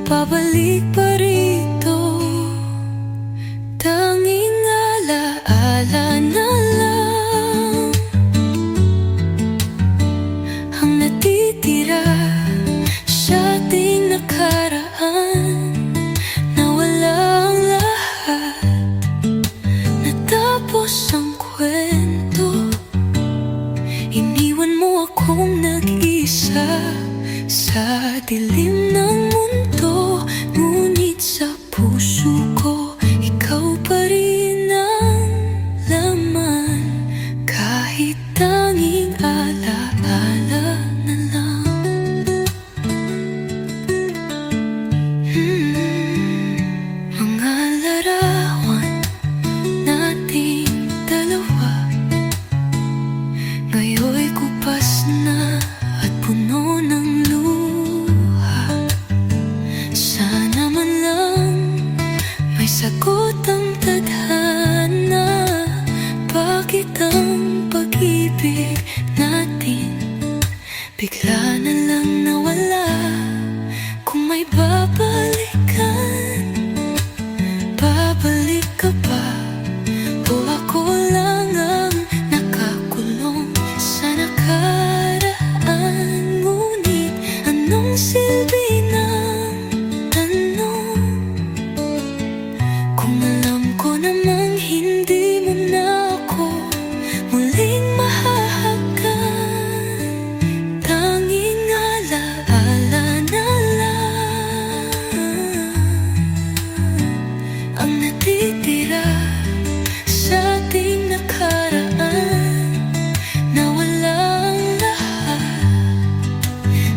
babalik pa rito. Tanging alaala na lang ang natitira sa ating nakaraan, na walang lahat. Natapos ang kwento, iniwan mo akong nag-isa sa dilim ng mundo. Ngunit sa puso ko, ikaw pa rin ang laman, kahit tanging alaala na lang. Mga larawan nating dalawa ngayon'y kupas na at puno ng luha. Sana man lang may sagot ang tadhana. Bakit ang pag-ibig natin bigla na lang nawala? Kung may babalikan, babalik ka ba? O ako lang ang nakakulong sa nakaraan? Ngunit anong silbi ng tanong, kung alam ko namang hindi mo na ako muling mahahagkan? Tanging alaala na lang ang natitira sa ating nakaraan, na walang lahat.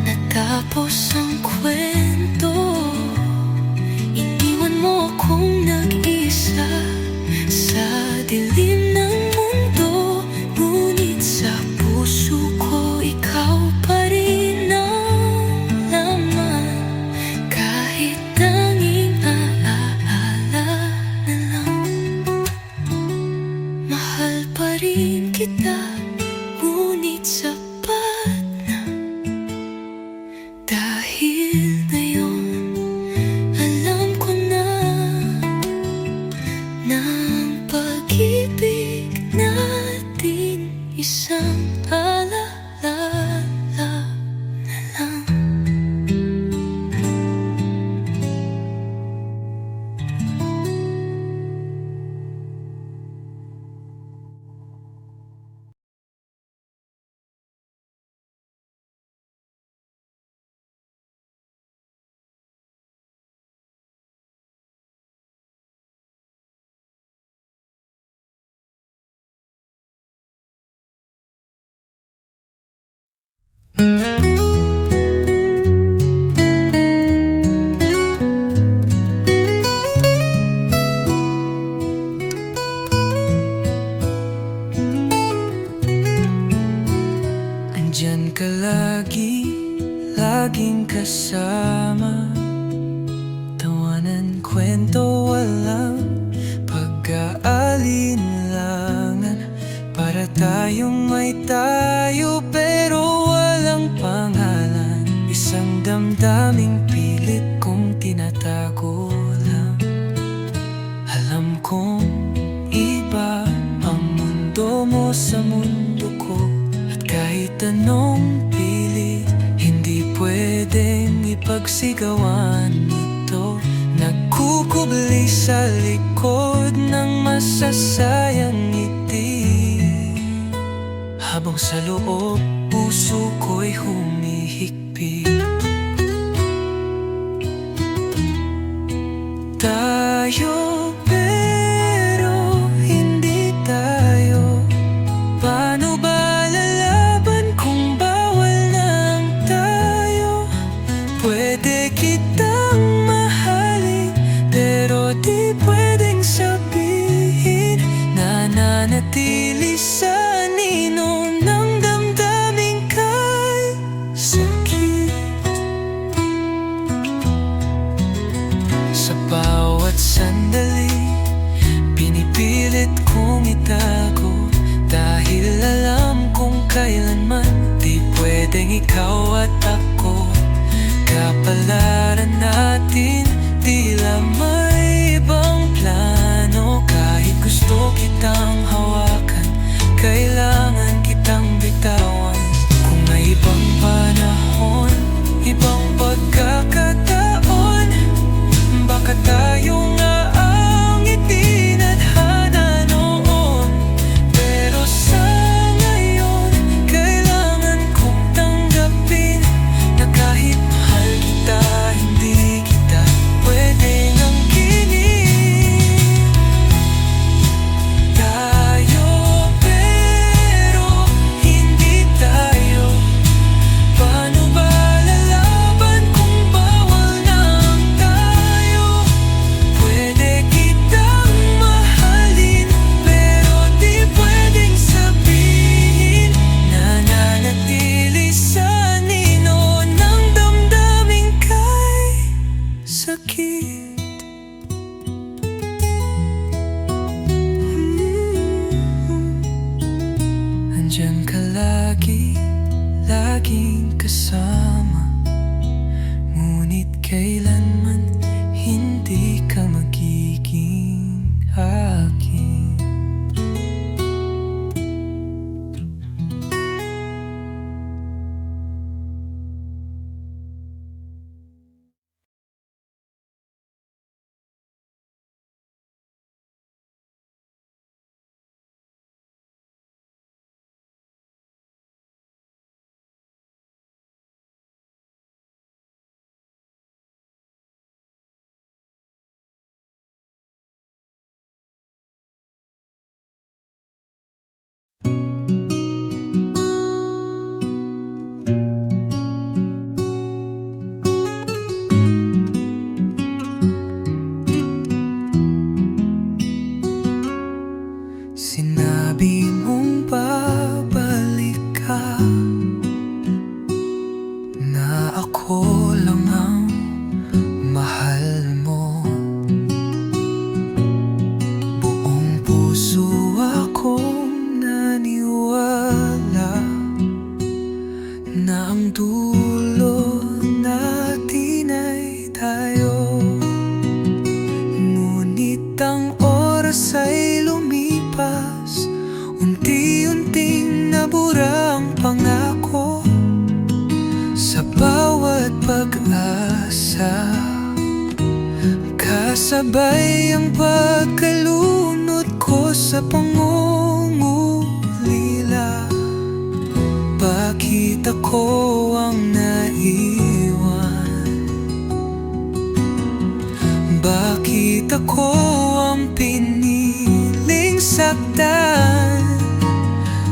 Natapos ang kwento, iniwan mo akong nag-isa sa dilim ng mundo. Ngunit sa puso ko, ikaw pa rin ang laman, kahit tanging alaala na lang. Mahal pa rin kita, ngunit sapat na. Dahil ngayon alam ko na ang pag-ibig natin isang alaala na lang. Andyan ka lagi, laging kasama. Tawanan, kwento, walang pag-aalinlangan. Para tayong may tayo pero walang pangalan. Isang damdaming pilit kong tinatago lang. Alam kong iba ang mundo mo sa mundo ko, at kahit anong pili, hindi pwedeng ipagsigawan ito. Nagkukubli sa likod ng masasayang ngiti, habang sa loob puso ko'y humihikbi. Tayo tayo, pero hindi tayo. Paano ba lalaban kung bawal lang tayo? Pwede kitang mahalin, pero di pwedeng sabihin na nanatili sa anino ng damdaming kay sakit. Sa bawat sandali, pinipilit kong itago, dahil alam kong kailanman di pwedeng ikaw at ako. Kapalaran natin, tila may ibang plano. Kahit gusto kitang hawakan, kailangan kitang bitawan. Kung may ibang panahon, ibang pagkakataon, baka tayo nga ang itinadhana noon. Pero sa ngayon, kailangan kong tanggapin na kahit mahal kita, hindi kita pwedeng angkinin. Tayo, pero hindi tayo. Paano ba lalaban kung bawal lang tayo? Pwede kitang mahalin, pero di pwedeng sabihin na nanatili sa anino ng damdaming kay sakit. Andiyan ka lagi, laging kasama, ngunit kailanman hindi ka magiging akin. Sinabi mong babalik ka, na ako lang ang mahal mo. Buong puso akong naniwala na ang dulo natin ay tayo. Ngunit ang oras ay lumipas, unti-unting nabura ang pangako. Sa bawat pag-asa, kasabay ang pagkalunod ko sa pangungulila. Bakit ako ang naiwan? Bakit ako ang piniling saktan?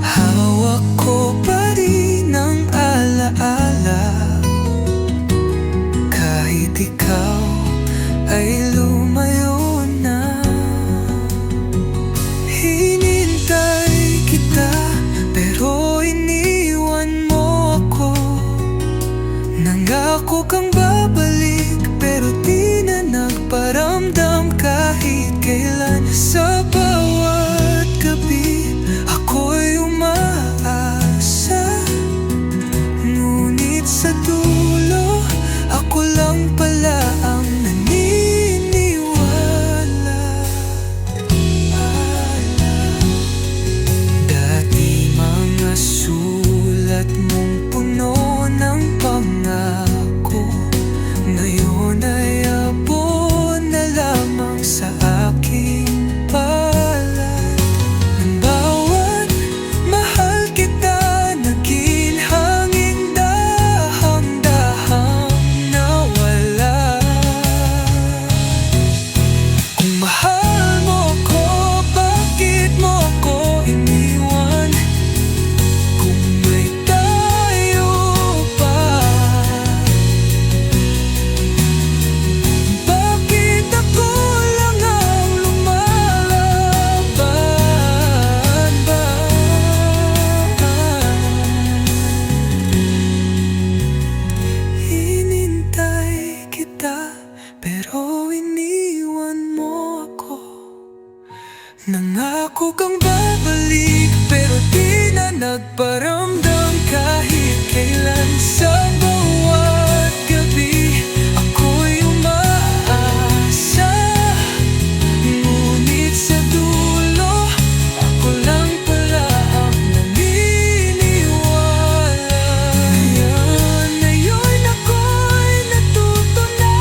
Hawak ko pa rin ang alaala, kahit ikaw ay lumayo na. Hinintay kita, pero iniwan mo ako. Nangako kang babalik, pero di na nagparamdam kahit kailan. Sa bawat gabi Nangako kang babalik pero di na nagparamdam kahit kailan. Sa bawat gabi ako'y umaasa, ngunit sa dulo ako lang pala ang naniniwala. Ngayon ako'y natuto na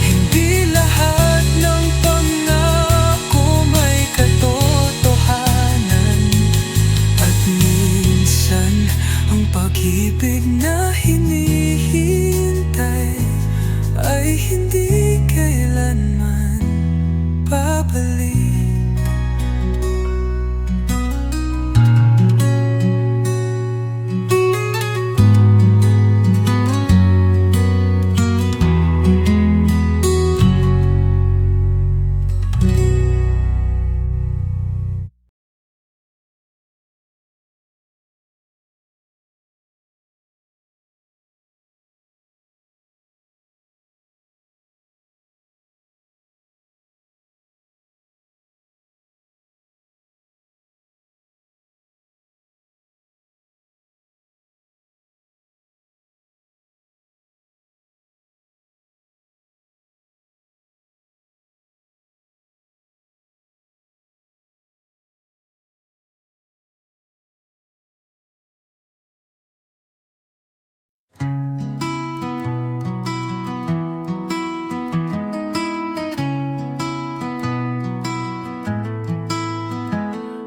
hindi lahat ng pangako may katotohanan. At minsan ang pag-ibig na hinihintay ay hindi kailanman babalik.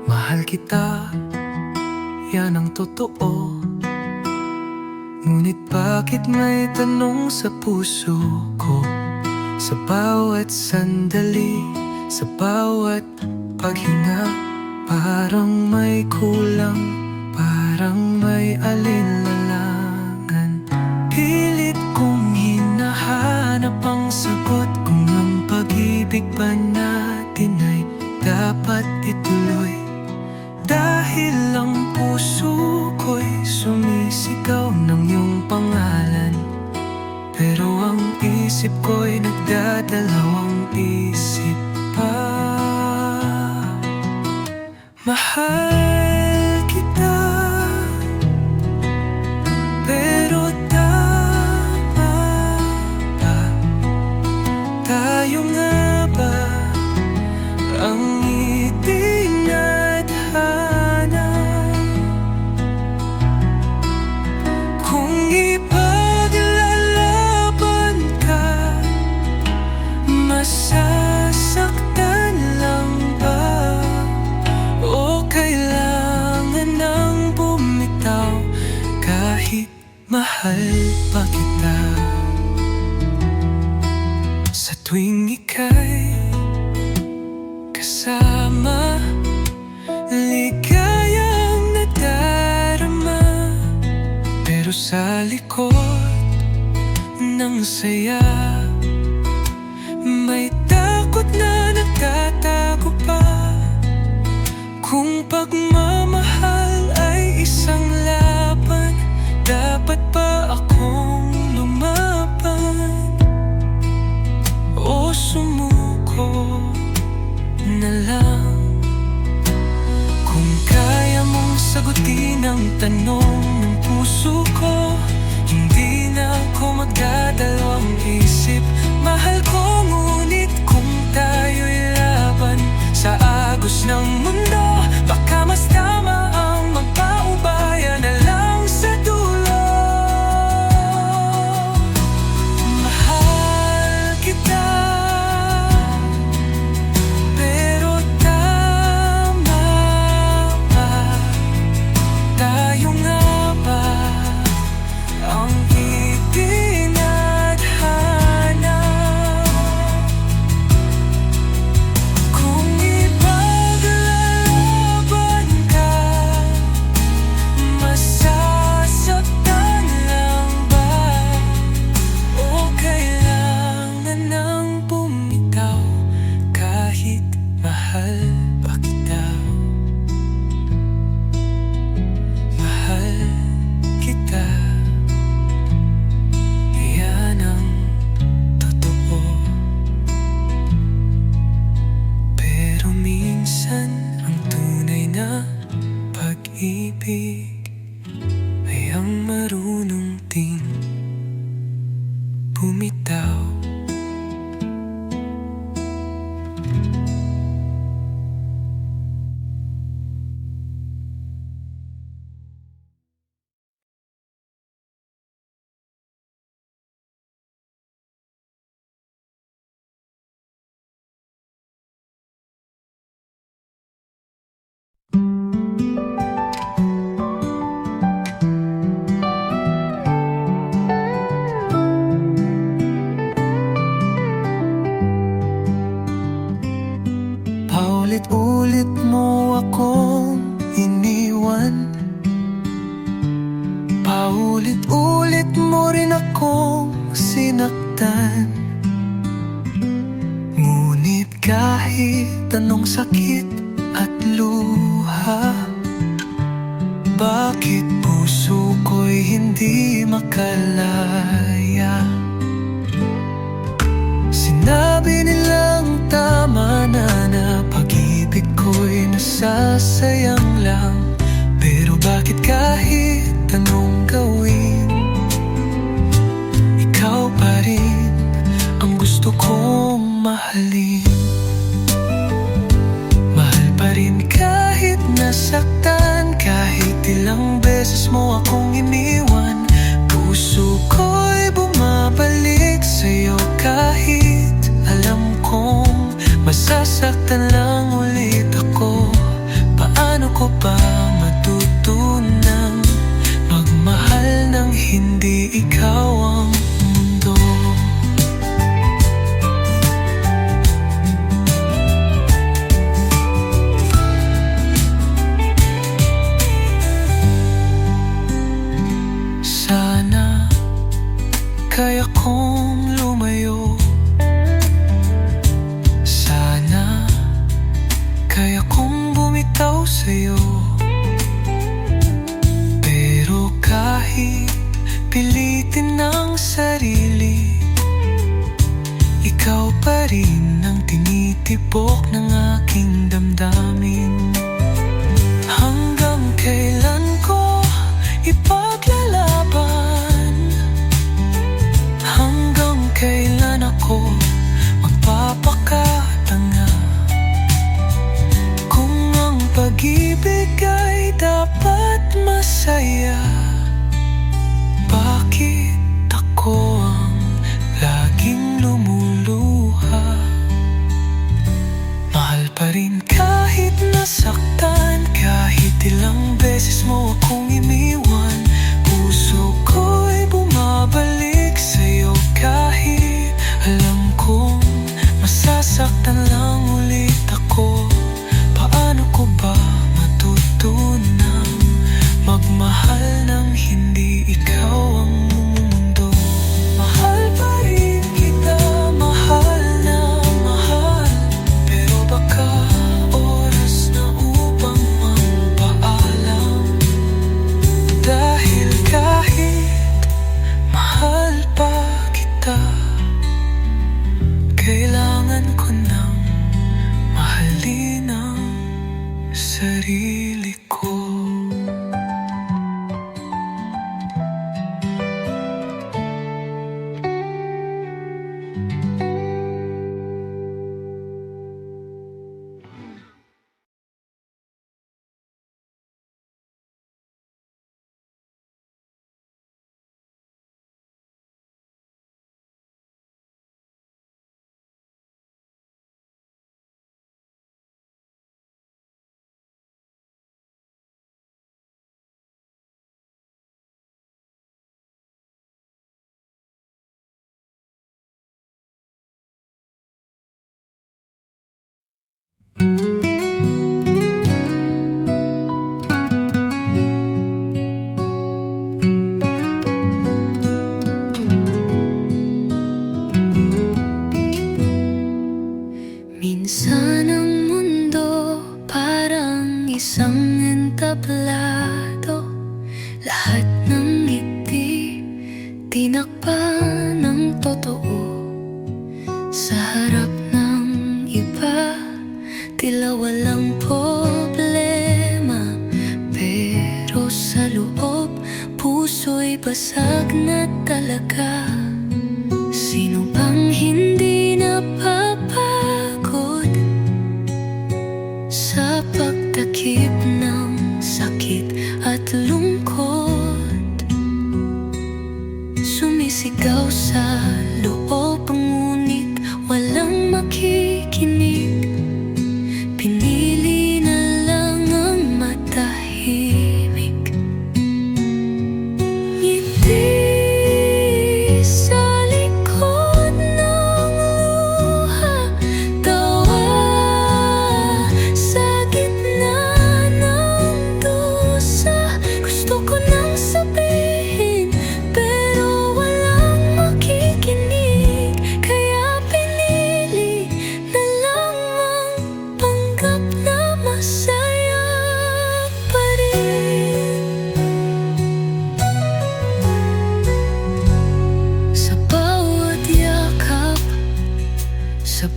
Mahal kita, yan ang totoo. Ngunit bakit may tanong sa puso ko? Sa bawat sandali, sa bawat paghinga, parang may kulang, parang may alinlangan. Pilit kong hinahanap ang sagot kung ang pag-ibig ba natin ay dapat ituloy. Dahil ang puso ko'y sumisigaw ng iyong pangalan, pero ang isip ko'y nagdadalawang isip pa. Mahal kita, pero tama ba? Tayo nga ba ang itinadhana? Kung ipaglalaban ka, masasaktan lang ba? O kailangan nang bumitaw kahit mahal pa kita? Sa tuwing ika'y kasama, ligayang nadarama, pero sa likod ng saya may takot na nagtatago pa. Kung pagmamahal ay isang laban, dapat ba akong lumaban o sumuko na lang? Kung kaya mong sagutin ang tanong ng puso ko, hindi na ako magdadalawang isip. Mahal ko, ngunit kung tayo'y laban sa agos ng mundo, baka mas tama ang magpaubaya na lang sa dulo. Mahal kita, pero tama ba? Tayo nga ba ang itinadhana? Kung ipaglalaban ka, masasaktan lang ba? O kailangan nang bumitaw. Paulit-ulit mo akong iniwan, paulit-ulit mo rin akong sinaktan. Ngunit kahit anong sakit at luha, bakit puso ko'y hindi makalaya? Sinabi nilang tama na pag-ibig ko'y nasasayang lang. Pero bakit kahit anong gawin, ikaw pa rin ang gusto kong mahalin. Mahal pa rin kahit nasaktan, kahit ilang beses mo akong iniwan. Puso ko'y bumabalik sa'yo kahit alam kong masasaktan lang ulit ako. Paano ko ba matutunang magmahal nang hindi ikaw ang mundo? Sana kaya kong lumayo, sana kaya kong bumitaw sa'yo. Pero kahit pilitin ng sarili, ikaw pa rin ang tinitibok ng aking damdamin. Hanggang kailan ko ipaglalaban? Hanggang kailan ako magpapakatanga? Kung ang pag-ibig ay dapat masaya, bakit ako ang laging lumuluha? Mahal pa rin kahit nasaktan, kahit ilang beses mo akong iniwan. Puso ko'y bumabalik sa'yo kahit alam kong masasaktan lang ulit ako. Paano ko ba matutunang magmahal nang hindi ikaw ang mundo? Mahal pa rin kita, mahal na mahal, pero baka oras na upang magpaalam. Dahil kahit mahal pa kita, kailangan ko nang mahalin ang sarili ko. Minsan ang mundo parang isang entablado. Lahat ng ngiti tinakpan ng totoo. Sa harap ng iba, tila walang problema. Pero sa loob, puso'y basag na talaga.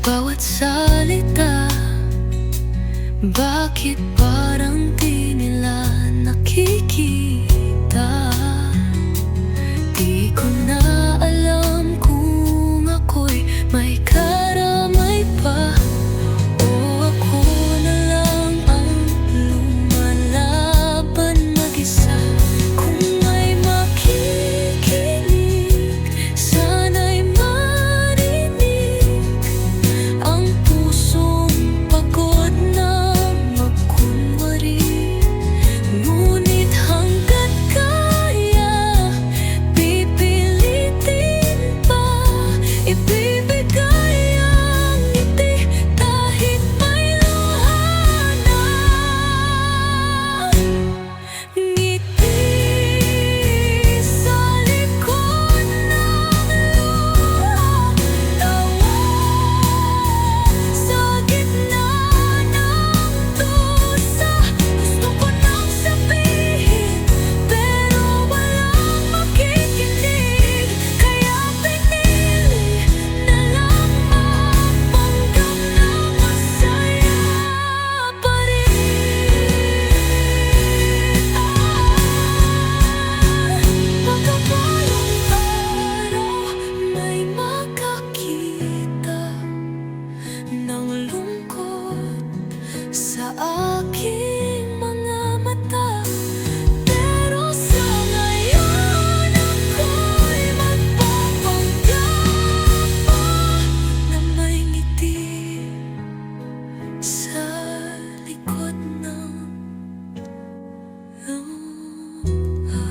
bawat salita. Bakit parang di nila nakikita? Di ko na alam kung ako'y may karamay pa, o ako na lang ang lumalaban mag-isa. Kung may makikinig, sana'y marinig ang pusong pagod na magkunwari. Ngunit hanggat kaya, pipilitin pa ibibigay ang ngiti kahit may luha na. Ngiti sa likod ng luha, tawa sa gitna ng dusa. Gusto ko nang sabihin, pero walang makikinig. Kaya pinili na lang magpanggap na masaya pa rin. Pagkawalang araw may makakita ng lungkot sa aking mga mata. Pero sa ngayon ako'y magpapanggap pa na may ngiti sa likod ng luha.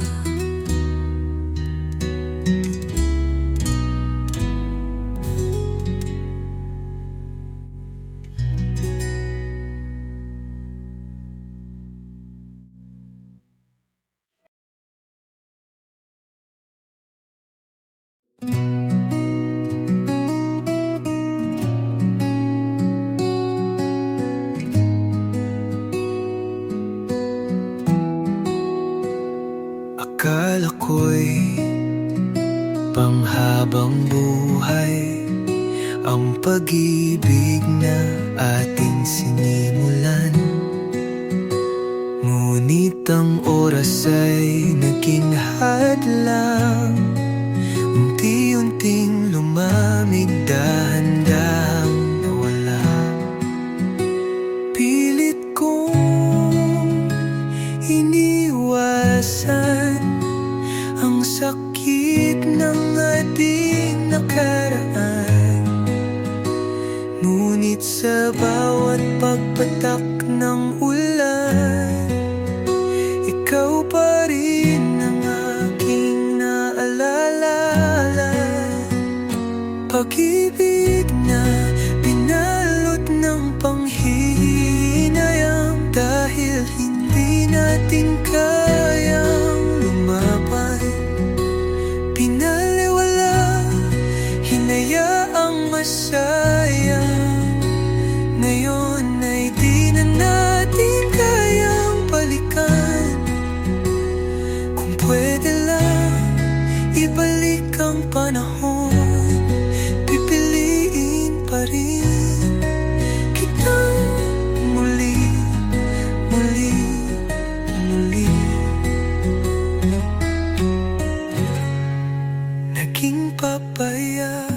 Akala ko'y panghabang buhay ang pag-ibig na ating sinimulan. Ngunit ang oras ay naging hadlang, unti-unting lumamig, dahan-dahang nawala. Pilit kong iniwasan ang sakit ng ating nakaraan. Ngunit sa bawat pagpatak ng ulan, ikaw pa rin ang aking naalala. Pag-ibig na binalot ng panghihinayang, dahil hindi natin kayang lumaban. Pinaliwala, hinayaang masayang. Ngayon ay di na natin kayang balikan. Kung pwede lang ibalik ang panahon, pipiliin pa rin kitang muli, muli, muli. Naging papaya,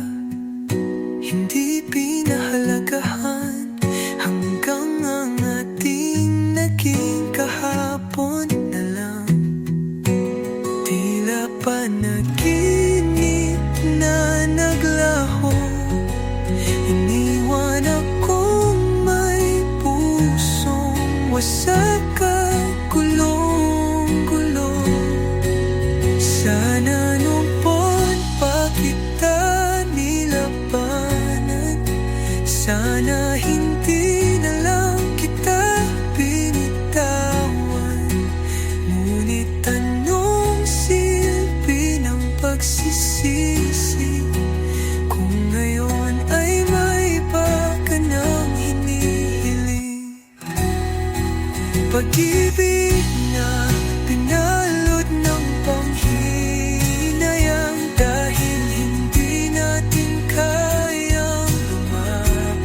hindi pinahalagahan, hanggang ang ating naging kahapon na lang. Tila panaginip na naglaho, iniwan akong may pusong wasak at gulong-gulong. Sana noon pa kita nilabanan, sana hindi na lang kita binitawan. Ngunit anong silbi ng pagsisisi kung ngayon ay may iba ka nang hinihiling? Pag-ibig na pinalot ng panghinayang, dahil hindi natin kayang lumaban.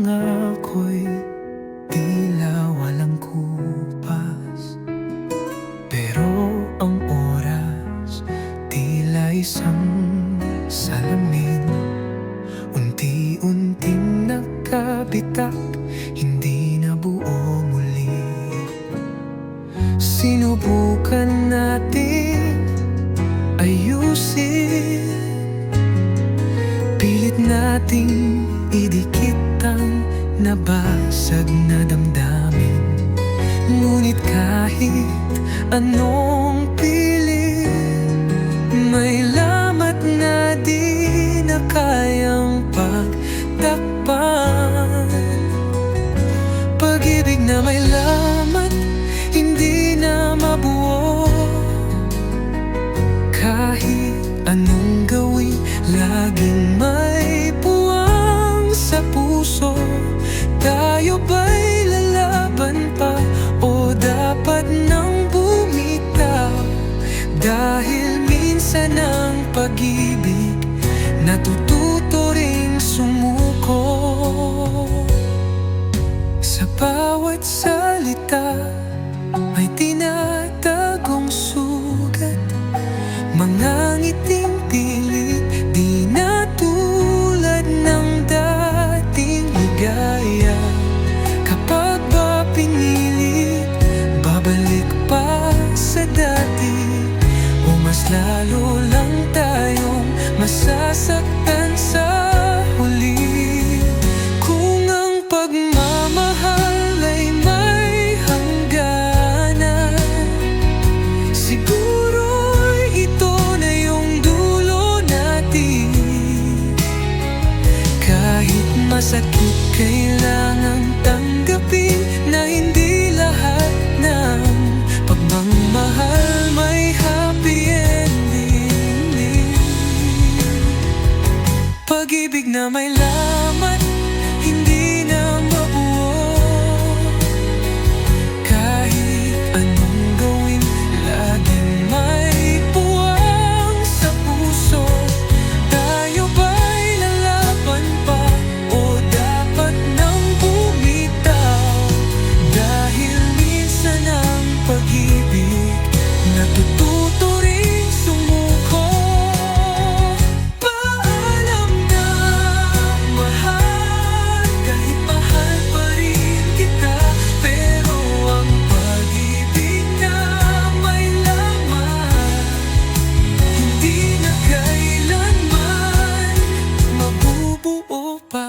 pangangako'y tila walang kupas, pero ang oras tila isang salamin. Unti-unting nagkabitak, hindi na buo muli. Sinubukan natin ayusin, pilit nating idikit ang nabasag na damdamin. Ngunit kahit anong pilit, may lamat na di na kayang pagtakpan. Pag-ibig na may lamat, hindi na mabuo. Kahit anong gawin, laging may puwang sa puso. Tayo ba'y lalaban pa o dapat nang bumitaw? Dahil minsan ang pag-ibig natututo ring sumuko. Sa bawat salita may tinatagong sugat, mga ngiting pilit, di na tulad ng dating ligaya. Kapag ba pinilit, babalik pa sa dati, o mas lalo lang tayong masasaktan sa huli. Kung ang pagmamahal ay may hangganan, siguro'y ito na yung dulo natin. Kahit masakit, kailangan tanggapin na hindi lahat ng pagmamahal may happy ending. Pag-ibig na may lamat, hindi na mabuo. Kahit anong gawin, laging may puwang sa puso. Tayo ba'y lalaban pa o dapat nang bumitaw? Dahil minsan ang pag-ibig natututo rin sumuko. Paalam na mahal, kahit mahal pa rin kita. Pero ang pag-ibig na may laman, hindi na kailanman mabubuo pa.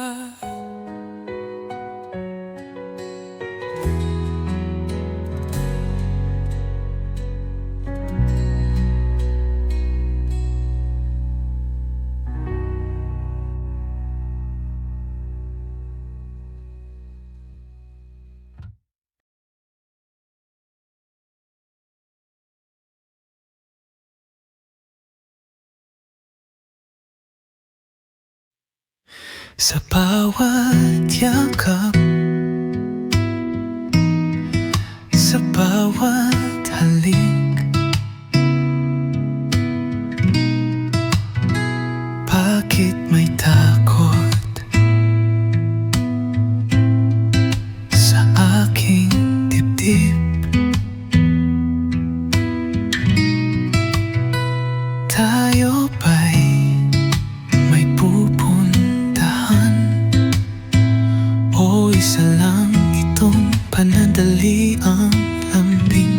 Sa bawat yakap, sa bawat halik, bakit may takot sa aking dibdib? Tayo ba'y may pupuntahan o isa lang itong panandali ang lambing?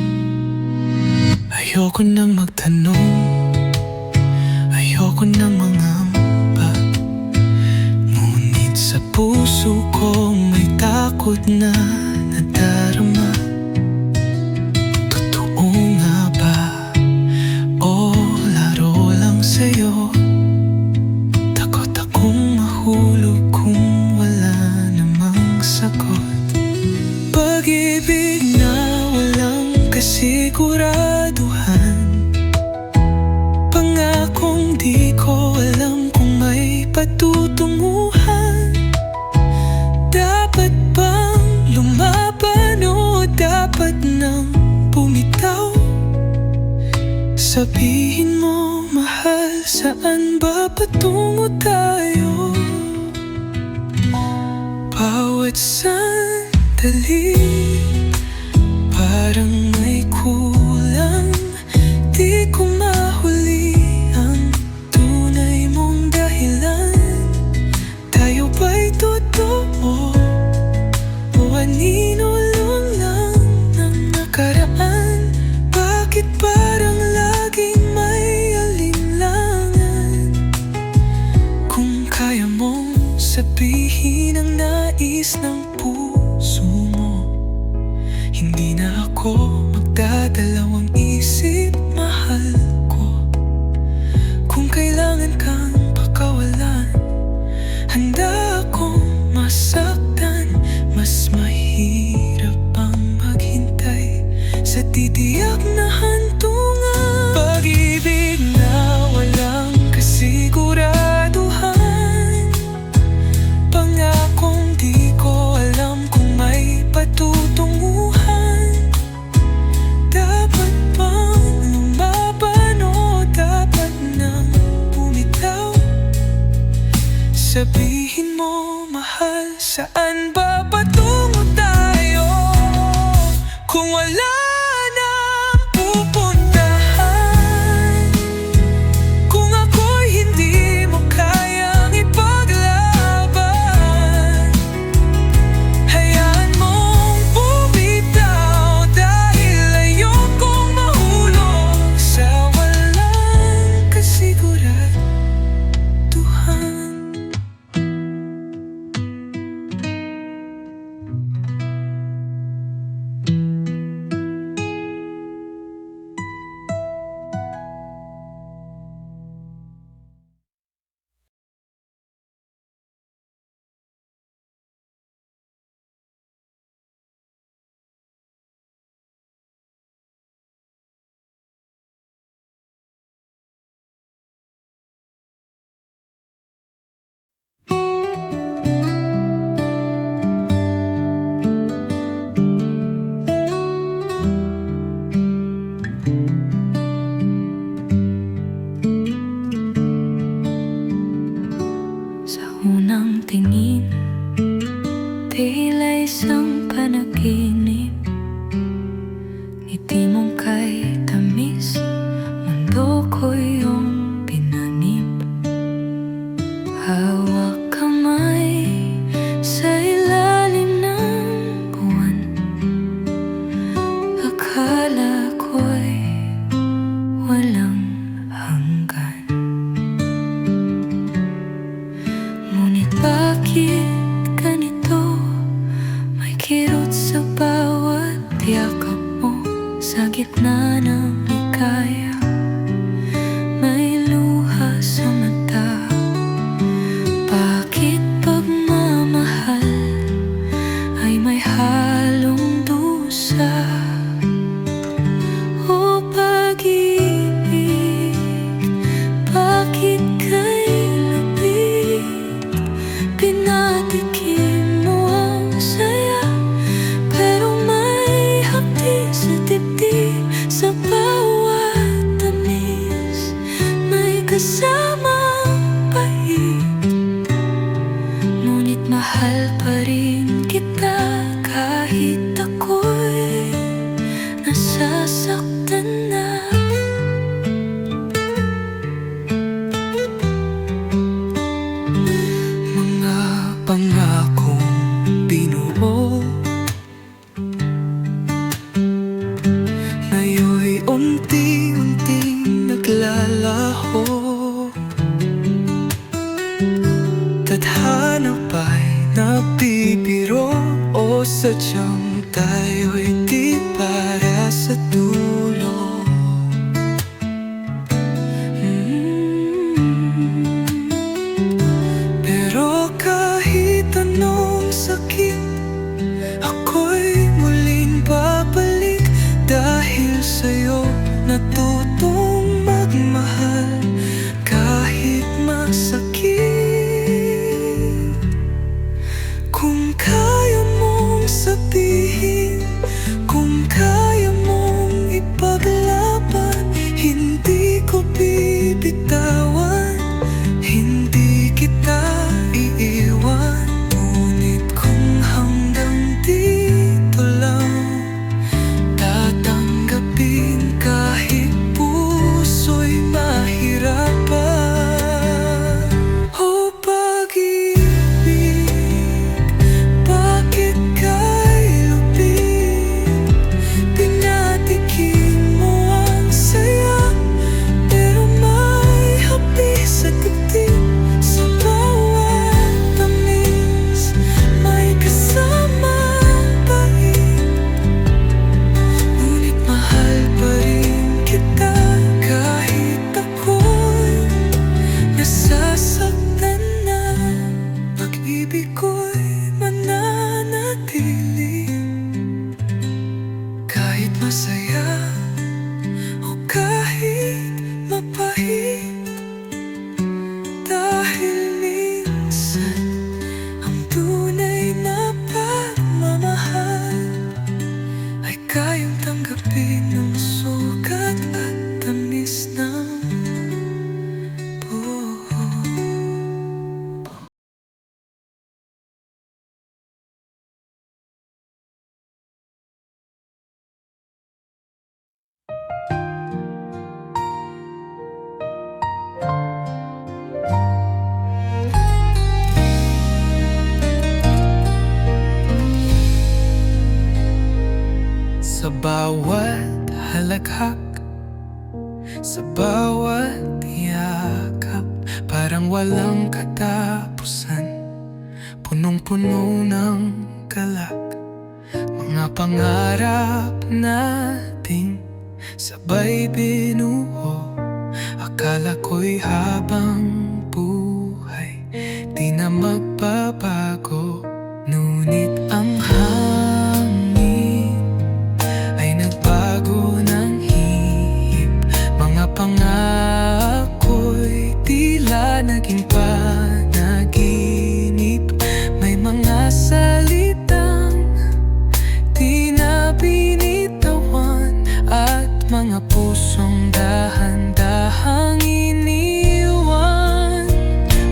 Ayoko nang magtanong, ayoko nang mangamba, ngunit sa puso ko may takot na nadarama. Totoo nga ba o laro lang sa'yo? Takot akong mahulog kung wala namang sagot. Pag-ibig na walang kasiguraduhan, pangakong di ko alam kung may patutunguhan. Dapat bang lumaban o dapat nang bumitaw? Sabihin mo, mahal, saan ba patungo tayo? Bawat bawat sandali parang may kulang. Di ko mahuli ang tunay mong dahilan. Tayo ba'y totoo o aninulong lang ng nakaraan? Bakit parang laging may alinlangan? Kung kaya mong sabihin ang nais ng puso mo, hindi na ako magdadalawang isip, mahal ko. Kung kailangan kang pakawalan, handa akong masaktan. Mas mahirap ang maghintay sa titiyak na hantungan. Pag-ibig na walang kasiguraduhan, pangakong di ko alam kung may patutunguhan. Dapat bang lumaban o dapat nang bumitaw? Sabihin mo, mahal, saan ba patungo tayo kung wala nang pupuntahan? Kung ako'y hindi mo kayang ipaglaban, hayaan mong bumitaw dahil ayokong mahulog sa walang kasiguraduhan. Sa unang tingin, tila isang panaginip. Ngiti mong kay tamis, mundo ko iyong pinanip. Hawak kamay sa ilalim ng buwan. Akala ko'y walang hanggan. Ngunit bakit ganito? May kirot sa bawat yakap mo. Sa gitna ng ligaya, may luha sa mata. Bakit pagmamahal ay may halong dusa? O pag-ibig, bakit kay labig? Pinatikim mo ang saya, pero may hapdi sa dibdib. Sa bawat tamis, may kasamang pahit. Ngunit mahal pa rin kita kahit ako'y nasasaktan na. Mga pangakong binuo, ngayon'y unti-unting naglalaho. Tadhana ba'y nabibiro o sadyang tayo'y di para sa dulo? Pero kahit anong sakit, ako'y muling babalik. Dahil sa'yo natutong magmahal kahit masakit. Kung kaya mong sabihin, kung kaya mong iba Sa bawat halakhak, sa bawat yakap, parang walang katapusan, punong-puno ng galak. Mga pangarap nating sabay binuo, akala ko'y habang buhay di na magbabago. Ngunit ang hangin ay nagbago ng hihip, mga pangako'y tila naging panaginip. May mga salitang di na binitawan, at mga pusong dahan-dahang iniwan.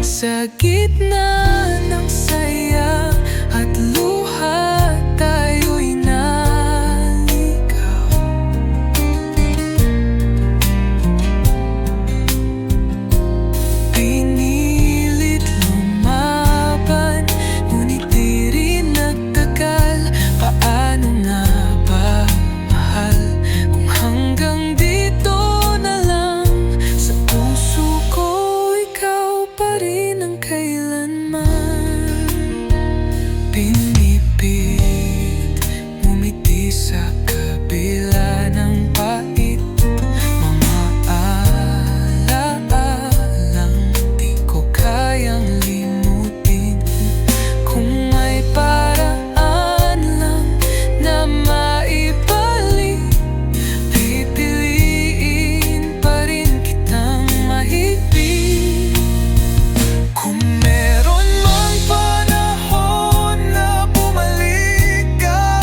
Sa gitna ng saya at luha, tayo'y naligaw. Pinilit lumaban, ngunit di rin nagtagal. Paano nga ba, mahal, kung hanggang dito na lang? Sa puso ko, ikaw pa rin ang kailanman. Pinipit, ngumiti sa kabila ng pait, mga alaalang di ko kayang limutin. Kung may paraan lang na maibalik, pipiliin pa rin kitang mahigpit. Kung meron mang panahon na bumalik ka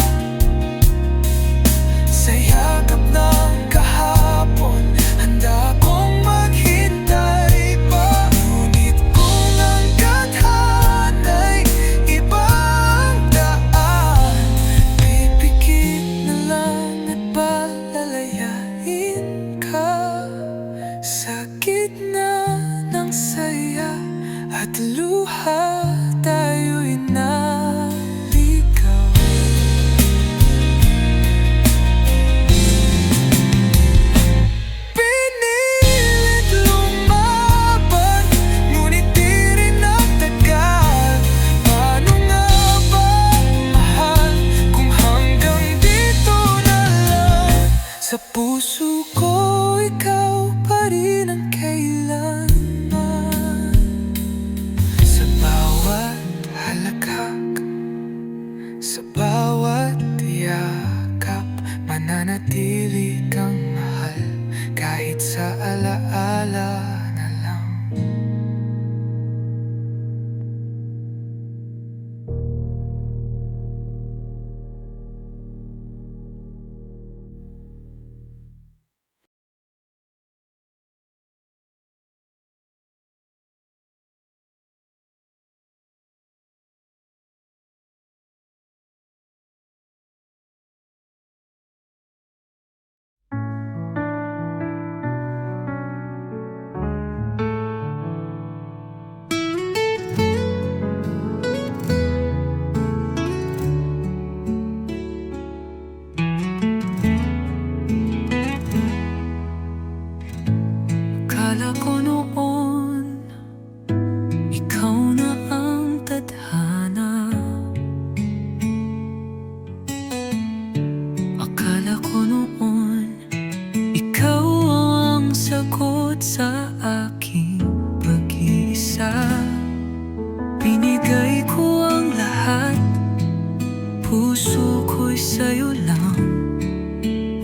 sa yakap ng kahapon, handa kong maghintay pa. Ngunit kung ang tadhana'y ibang daan, pipikit na lang at palalayain ka. Sa gitna ng saya at luha, tayo'y naligaw. Pinilit lumaban, ngunit di rin nagtagal. Paano nga ba, mahal, kung hanggang dito na lang? Sa puso ko, ikaw pa rin ang kailanman. Sa bawat halakhak, sa bawat yakap, mananatili kang mahal, kahit sa alaala na lang. Akala ko noon, ikaw na ang tadhana. Akala ko noon, ikaw ang sagot sa aking pag-iisa. Binigay ko ang lahat, puso ko'y sa'yo lang.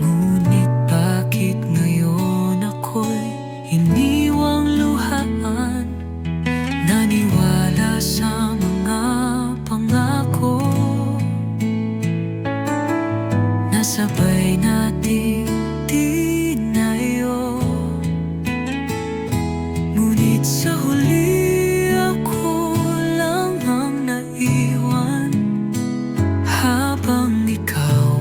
Ngunit bakit ngayon ako'y iniwang luhaan? Naniwala sa mga pangako na sabay nating tinayo. Ngunit sa huli, ako lang ang naiwan, habang ikaw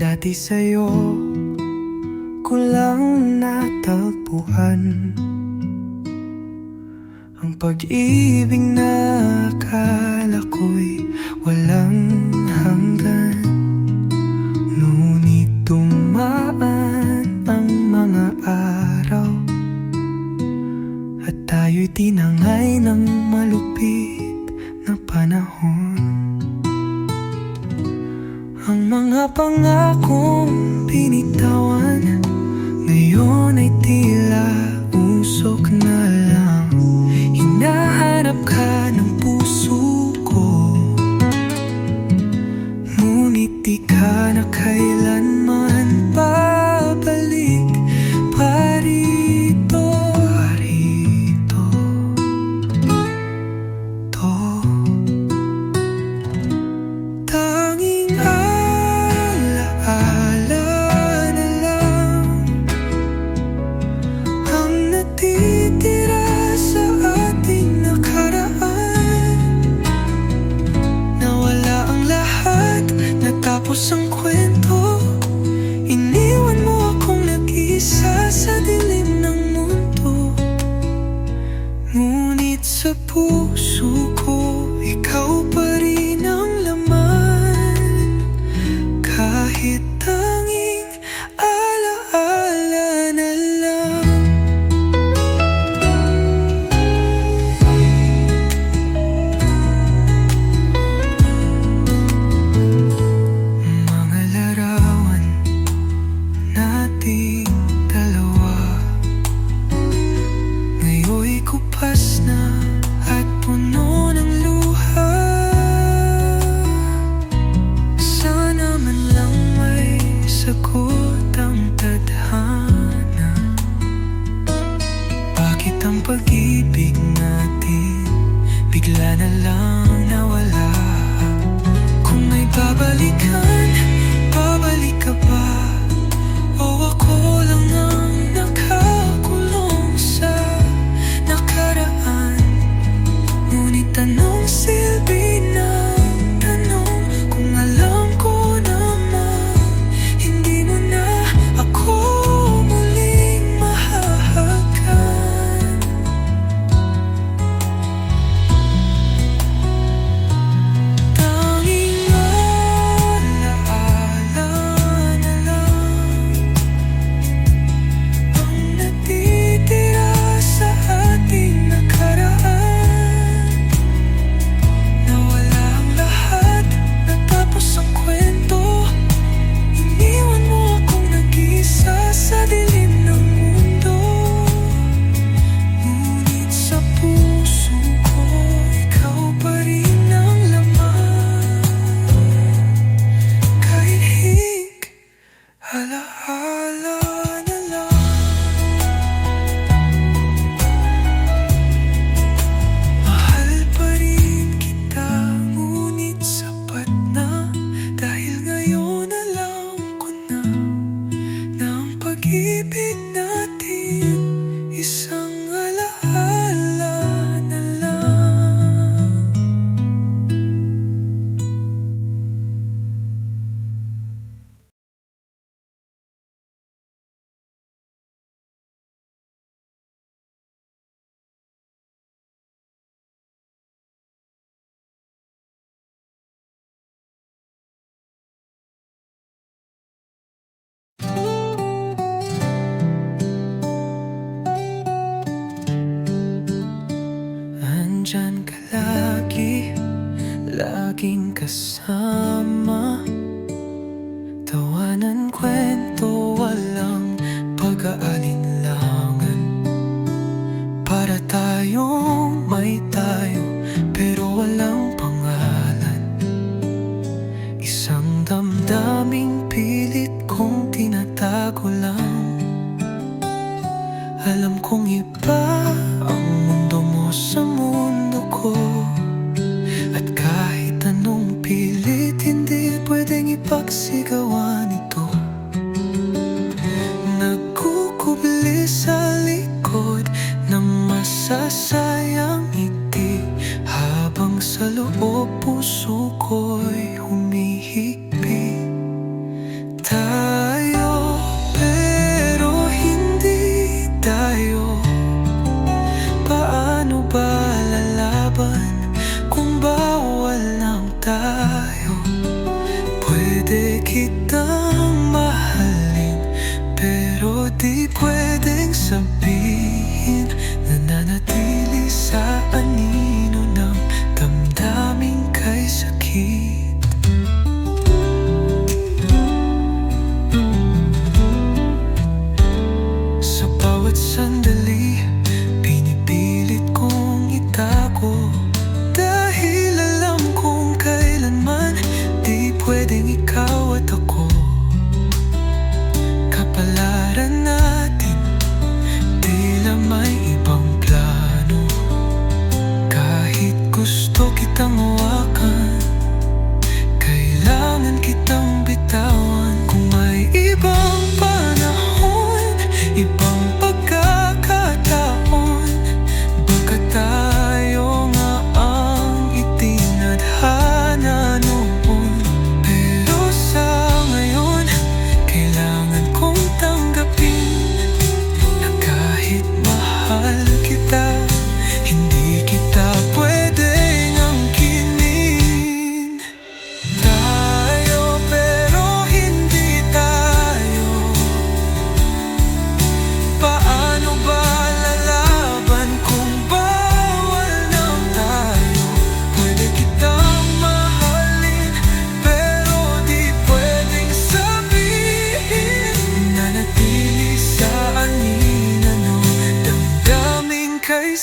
Dati sa'yo ko lang natagpuan ang pag-ibig na akala ko'y walang hanggan. Ngunit dumaan ang mga araw at tayo'y tinangay ng malupit na panahon. Ang mga pangakong binitawan ngayon ay tila usok na lang. Hinahanap ka ng puso ko, ngunit di ka na kailanman babalik pa rito. Tanging alaala na lang ang natitira sa ating nakaraan. Nawala ang lahat, natapos ang kwento. Iniwan mo akong nag-iisa sa dilim ng mundo. Ngunit sa puso ko, ikaw pa rin ang laman. Kahit tanging alaala na lang. Mga larawan nating dalawa ngayon'y kupas na at puno ng luha. Sana man lang may sagot ang tadhana. Bakit ang pag-ibig natin bigla na lang nawala? Kung may babalikan, babalik ka ba? O ako lang ang nakakulong sa nakaraan? Ngunit anong silbi ng tanong kung alam ko naman hindi mo na ako muling mahahagan? Tanging alaala na lang ang natitira sa ating nakaraan. Nawala ang lahat, natapos ang kwento. Iniwan mo akong nag-iisa sa dilim ng mundo. Ngunit sa puso ko, ikaw pa rin ang laman. Kahit alaala na lang. Mahal pa rin kita, ngunit sapat na. Dahil ngayon alam ko na ang pag-ibig natin isang alaala na lang. Andyan ka lagi, laging kasama. Tawanan, kwento, walang pag-aalinlangan. Para tayong may tayo, pero walang pangalan. Isang damdaming pilit kong tinatago lang. Alam kong iba ang mundo mo sa mundo ko, at kahit anong pilit hindi pwedeng ipagsigawan ito. Nagkukubli sa likod ng masasayang ngiti, habang sa loob puso ko'y humihigpit.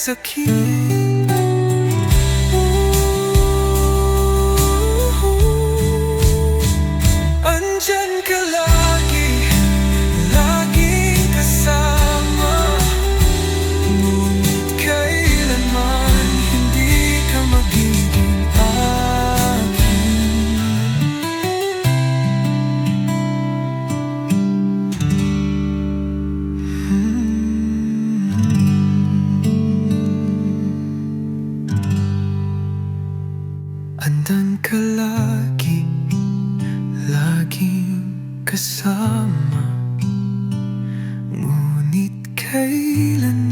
sakit. Andyan ka lagi, laging kasama. Ngunit kailanman hindi ka magiging Andan ka lagi, laging kasama. Ngunit kailan